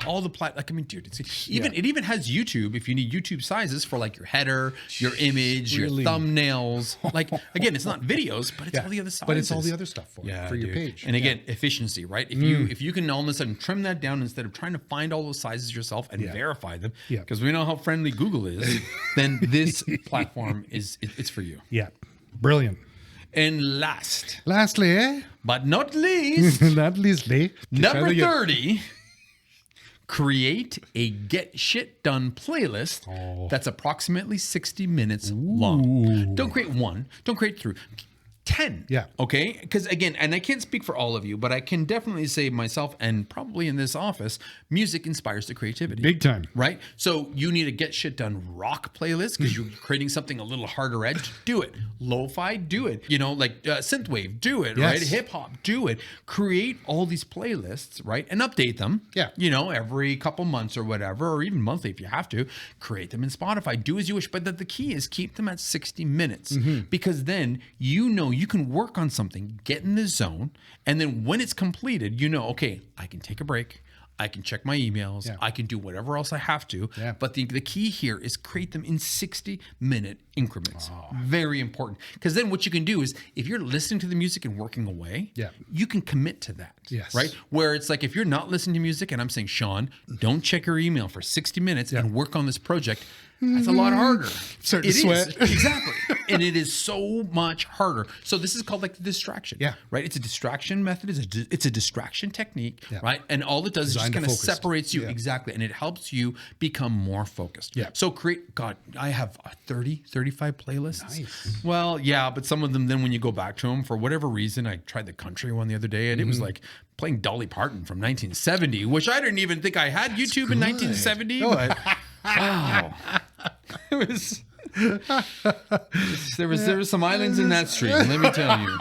all the like I mean, dude, it even has YouTube if you need YouTube sizes for like your header, your image,
Really?
your thumbnails. Like again, it's not videos, but it's all the other sizes.
But it's all the other stuff for your
dude.
page.
And again, efficiency, right? If you can all of a sudden trim that down instead of trying to find all those sizes yourself and verify them,
Yeah.
because we know how friendly Google is, then this platform it's for you.
Yeah. Brilliant.
And
Lastly,
but not least,
not leastly,
number 30, create a get shit done playlist that's approximately 60 minutes long. Don't create one. Don't create 3. 10.
Yeah.
Okay. Because again, and I can't speak for all of you, but I can definitely say myself and probably in this office, music inspires the creativity.
Big time.
Right. So you need a get shit done rock playlist because you're creating something a little harder edge. Do it. Lo-fi, do it. Like synthwave, do it.
Yes.
Right. Hip hop, do it. Create all these playlists, right, and update them.
Yeah.
Every couple months or whatever, or even monthly if you have to. Create them in Spotify. Do as you wish. But the key is keep them at 60 minutes because then you can work on something, get in the zone, and then when it's completed, okay, I can take a break. I can check my emails.
Yeah.
I can do whatever else I have to.
Yeah.
But the key here is create them in 60-minute increments. Very important. Because then what you can do is if you're listening to the music and working away, you can commit to that.
Yes.
Right? Where it's like if you're not listening to music and I'm saying, Sean, don't check your email for 60 minutes and work on this project. That's a lot harder.
Starting to sweat.
Exactly. And it is so much harder. So this is called like the distraction.
Yeah.
Right? It's a distraction method. It's a distraction technique.
Yeah.
Right? And all it does is just kind of
focused.
separates you.
Yeah.
Exactly. And it helps you become more focused.
Yeah.
So I have 35 playlists.
Nice.
Well, yeah, but some of them then when you go back to them, for whatever reason, I tried the country one the other day and it was like playing Dolly Parton from 1970, which I didn't even think I had YouTube in 1970, but wow. It was there was some islands in that stream, let me tell you.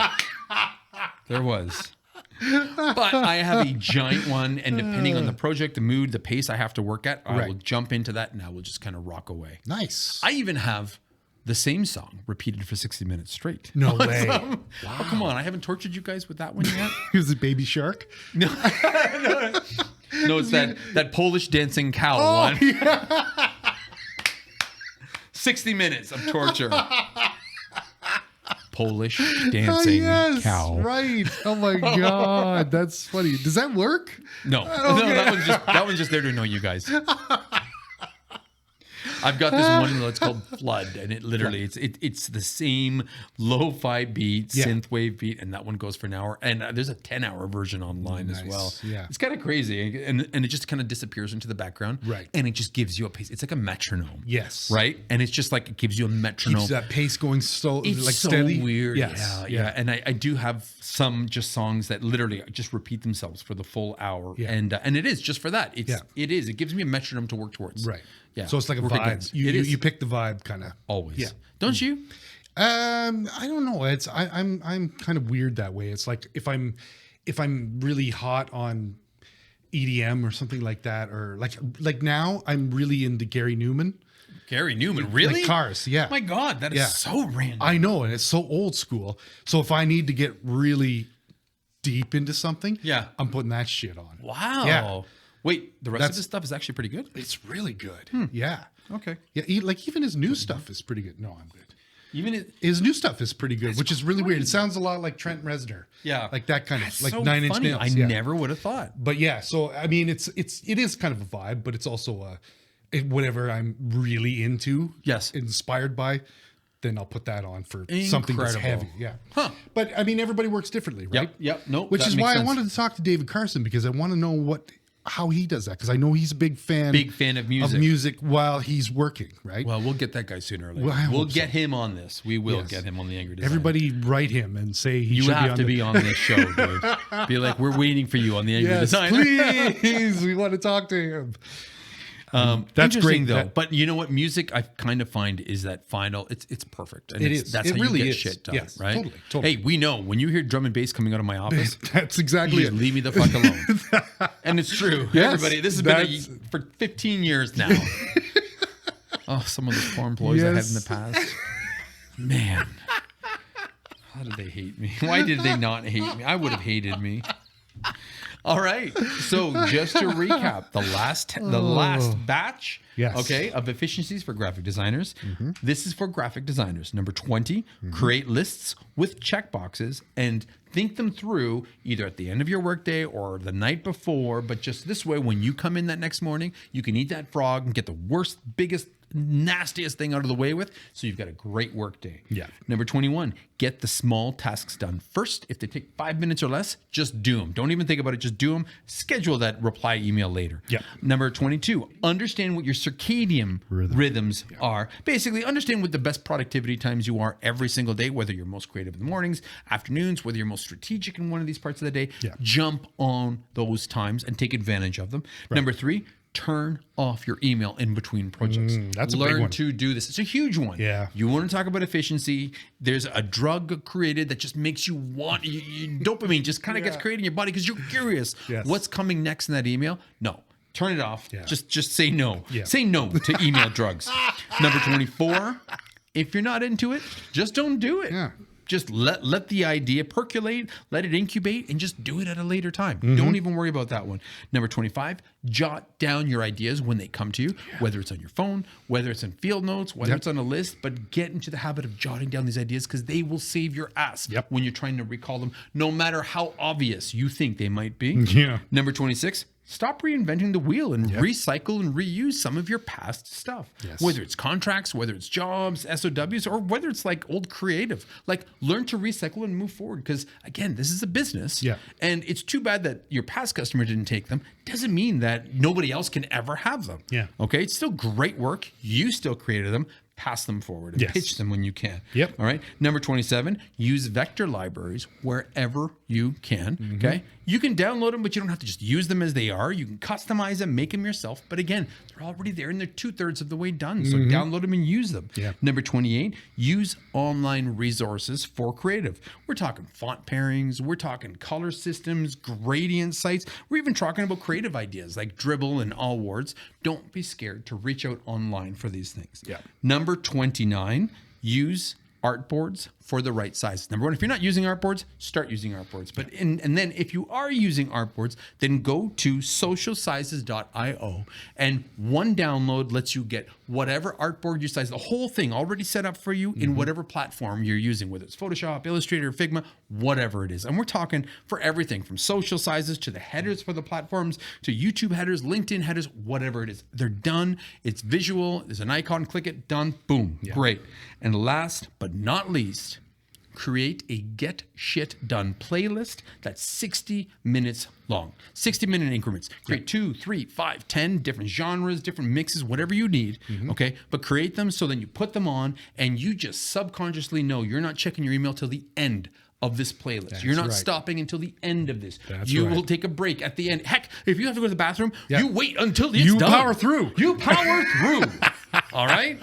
There was. But I have a giant one, and depending on the project, the mood, the pace I have to work at, I will jump into that and I will just kind of rock away.
Nice.
I even have the same song repeated for 60 minutes straight.
No way.
Wow. Oh, come on. I haven't tortured you guys with that one yet.
Who's it, Baby Shark?
No, it's that Polish dancing cow one. Yeah. 60 minutes of torture. Polish dancing cow.
Right. Oh my God. That's funny. Does that work?
No. No, that one's just there to annoy you guys. I've got this one that's called Flood, and it literally it's the same lo-fi beat, synthwave beat, and that one goes for an hour. And there's a 10-hour version online as well.
Yeah.
It's kind of crazy, and it just kind of disappears into the background,
right?
And it just gives you a pace. It's like a metronome,
yes,
right? And it's just like it gives you a metronome.
Keeps that pace going so
it's
like
so
steady.
Weird,
yes.
Yeah. And I do have some just songs that literally just repeat themselves for the full hour, and it is just for that. It gives me a metronome to work towards,
right?
Yeah.
So it's like a
Work
vibe.
against.
You pick the vibe kind of
always.
Yeah.
Don't you?
I don't know. I'm kind of weird that way. It's like if I'm really hot on EDM or something like that, or like now I'm really into Gary Newman.
Gary Newman, really?
Like Cars, yeah.
My God, that is so random.
I know, and it's so old school. So if I need to get really deep into something, I'm putting that shit on.
Wow.
Yeah.
Wait, the rest of this stuff is actually pretty good?
It's really good. Yeah.
Okay.
Yeah, even his new stuff is pretty good. No, I'm good.
Even
his new stuff is pretty good, which is really weird. It sounds a lot like Trent Reznor.
Yeah.
Like that kind of
That's
like
so
9 Inch
funny.
Nails.
I never would have thought.
But yeah, so I mean it is kind of a vibe, but it's also whatever I'm really into, inspired by, then I'll put that on for something that's heavy. Yeah.
Huh.
But I mean everybody works differently, right?
Yep. Nope.
Which is why I wanted to talk to David Carson, because I want to know how he does that, because I know he's a big fan
of music
while he's working, right?
Well, we'll get that guy sooner or later.
Well,
we'll get him on this. We will get him on the Angry Designer.
Everybody write him and say he
you
should
have to be on this show, dude. Be like, we're waiting for you on the Angry Designer.
Please, we want to talk to him. That's
Interesting,
great,
though.
that-
But you know what? Music, I kind of find is that final. It's perfect. And
It
it's,
is.
That's
It
how
really
you get
is.
shit done,
Yes,
right?
totally.
Hey, we know when you hear drum and bass coming out of my office,
That's exactly
you
it.
just leave me the fuck alone. And it's true.
Yes,
Everybody, this has been for 15 years now. Oh, some of the poor employees I had in the past. Man. How did they hate me? Why did they not hate me? I would have hated me. All right. So just to recap, the last batch,
Yes.
okay, of efficiencies for graphic designers. This is for graphic designers. Number 20, create lists with checkboxes and think them through either at the end of your workday or the night before. But just this way, when you come in that next morning, you can eat that frog and get the worst, biggest, nastiest thing out of the way with, so you've got a great work day.
Yeah.
Number 21, get the small tasks done first. If they take 5 minutes or less, just do them. Don't even think about it, just do them. Schedule that reply email later.
Yeah.
Number 22, understand what your circadian rhythms are. Basically, understand what the best productivity times you are every single day, whether you're most creative in the mornings, afternoons, whether you're most strategic in one of these parts of the day.
Yeah.
Jump on those times and take advantage of them. Number 3, turn off your email in between projects.
That's a big
Learn
one.
to do this. It's a huge one.
Yeah.
You want to talk about efficiency. There's a drug created that just makes you want, dopamine just kind of gets created in your body because you're curious.
Yes.
What's coming next in that email? No. Turn it off.
Yeah.
Just say no.
Yeah.
Say no to email drugs. Number 24, if you're not into it, just don't do it.
Yeah.
Just let the idea percolate, let it incubate, and just do it at a later time. Don't even worry about that one. Number 25, jot down your ideas when they come to you, whether it's on your phone, whether it's in field notes, whether it's on a list, but get into the habit of jotting down these ideas because they will save your ass when you're trying to recall them, no matter how obvious you think they might be.
Yeah.
Number 26, stop reinventing the wheel and recycle and reuse some of your past stuff.
Yes.
Whether it's contracts, whether it's jobs, SOWs, or whether it's like old creative. Like learn to recycle and move forward because, again, this is a business.
Yeah.
And it's too bad that your past customer didn't take them. Doesn't mean that nobody else can ever have them.
Yeah.
Okay? It's still great work. You still created them. Pass them forward and pitch them when you can.
Yep.
All right. Number 27, use vector libraries wherever you can. Okay. You can download them, but you don't have to just use them as they are. You can customize them, make them yourself. But again, they're already there and they're 2/3 of the way done. So download them and use them.
Yeah.
Number 28, use online resources for creative. We're talking font pairings. We're talking color systems, gradient sites. We're even talking about creative ideas like Dribble and Allwards. Don't be scared to reach out online for these things.
Yeah.
Number 29, use artboards for the right size. Number 1, if you're not using artboards, start using artboards. But and then if you are using artboards, then go to socialsizes.io and one download lets you get whatever artboard you size, the whole thing already set up for you in whatever platform you're using, whether it's Photoshop, Illustrator, Figma, whatever it is. And we're talking for everything from social sizes to the headers for the platforms to YouTube headers, LinkedIn headers, whatever it is. They're done. It's visual. There's an icon, click it, done, boom. Great. And last but not least, create a get shit done playlist that's 60 minutes long, 60-minute increments. Create 2, 3, 5, 10 different genres, different mixes, whatever you need. Okay. But create them so then you put them on and you just subconsciously know you're not checking your email till the end of this playlist. You're not stopping until the end of this. You will take a break at the end. Heck, if you have to go to the bathroom, you wait until it's done.
power through.
You power through. All right?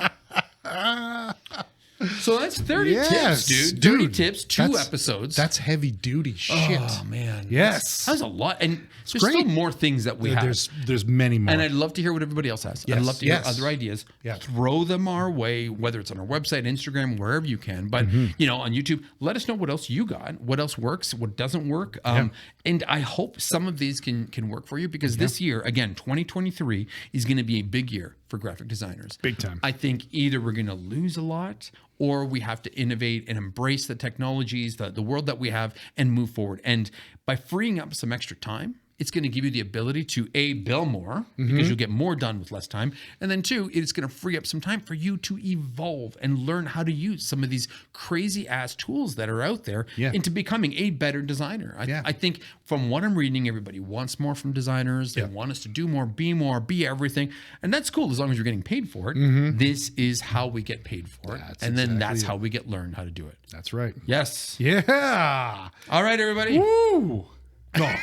So that's 30 tips, dude. 30 tips, 2 episodes.
That's heavy duty shit.
Oh, man.
Yes.
That's a lot. And there's
great.
still more things that we have.
There's many more.
And I'd love to hear what everybody else has.
Yes,
I'd love to hear
yes.
other ideas.
Yeah.
Throw them our way, whether it's on our website, Instagram, wherever you can. But, you know, on YouTube, let us know what else you got, what else works, what doesn't work. And I hope some of these can work for you because this year, again, 2023 is going to be a big year for graphic designers.
Big time.
I think either we're going to lose a lot or we have to innovate and embrace the technologies, the world that we have and move forward. And by freeing up some extra time, it's going to give you the ability to A, bill more because you'll get more done with less time. And then 2, it's going to free up some time for you to evolve and learn how to use some of these crazy ass tools that are out there into becoming a better designer. I think from what I'm reading, everybody wants more from designers. They want us to do more, be everything. And that's cool as long as you're getting paid for it. This is how we get paid for it. And then that's how we get learned how to do it.
That's right.
Yes.
Yeah.
All right, everybody.
Woo. No.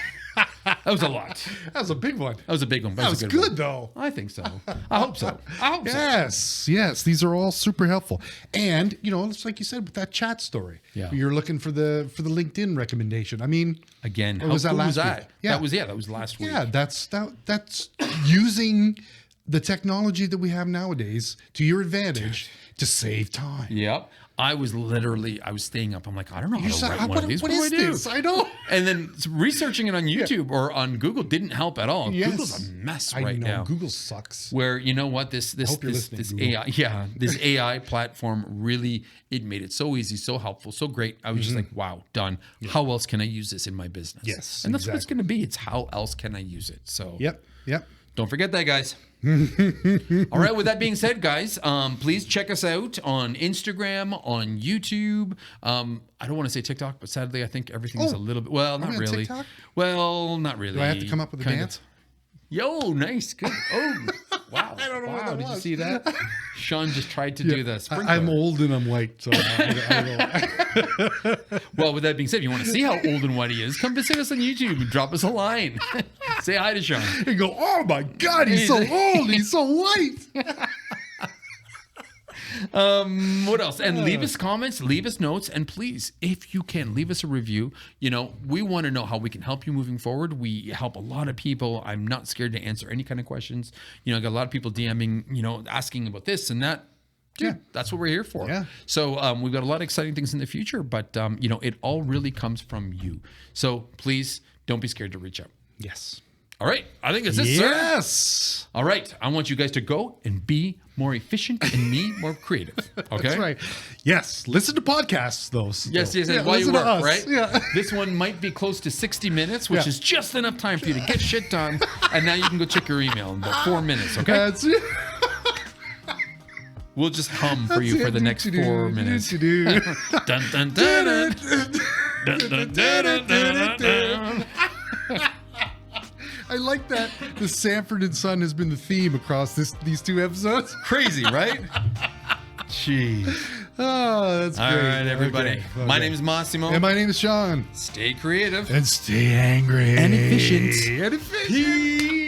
That That was a lot.
That was a big one.
That was a big one.
That was
a
good
one.
though.
I think so. I hope so.
Yes. These are all super helpful. And it's like you said with that chat story.
Yeah.
You're looking for the LinkedIn recommendation. I mean,
Again,
or
how
was that
cool
last
was that?
week? Yeah.
That was last week.
Yeah, that's using the technology that we have nowadays to your advantage to save time.
Yep. I was staying up. I'm like, I don't know how to write one of these.
What
do
is
I do?
this? I know.
And then researching it on YouTube or on Google didn't help at all.
Yes.
Google's a mess right
I know.
now.
Google sucks.
Where you know what this
hope you're listening, Google.
AI this AI platform really it made it so easy, so helpful, so great. I was just like, wow, done. Yeah. How else can I use this in my business?
Yes,
and that's what it's going to be. It's how else can I use it? So
Yep.
Don't forget that, guys. All right. With that being said, guys, please check us out on Instagram, on YouTube. I don't want to say TikTok, but sadly, I think everything's a little bit. Well, not really.
TikTok?
Well, not really.
Do I have to come up with a dance?
Yo, nice, good. Oh, wow.
I don't know what that
Did
was.
you see that? Sean just tried to do the sprinkler.
I'm old and I'm white, so I don't.
Well, with that being said, if you want to see how old and white he is, come visit us on YouTube and drop us a line. Say hi to Sean.
And go, oh my God, he's so old, he's so white.
What else? And leave us comments, leave us notes, and please, if you can, leave us a review. We want to know how we can help you moving forward. We help a lot of people. I'm not scared to answer any kind of questions. I got a lot of people DMing, asking about this and that. Dude, that's what we're here for.
Yeah.
So we've got a lot of exciting things in the future, but it all really comes from you. So please don't be scared to reach out.
Yes.
All right. I think it's it, sir.
Yes.
All right. I want you guys to go and be more efficient and me more creative. Okay.
That's right. Yes. Listen to podcasts, though.
Yes.
Yeah,
while you
listen to
work,
us.
right?
Yeah.
This one might be close to 60 minutes, which is just enough time for you to get shit done. And now you can go check your email in about 4 minutes. Okay.
That's it.
We'll just hum for you for the next 4 minutes. Dun, dun, dun, dun, dun, dun, dun, dun, dun.
I like that the Sanford Son has been the theme across these 2 episodes.
Crazy, right? Jeez.
Oh, that's great.
All right, everybody.
Okay.
My name is Massimo.
And my name is Sean.
Stay creative.
And stay angry.
And efficient.
And efficient.
Peace.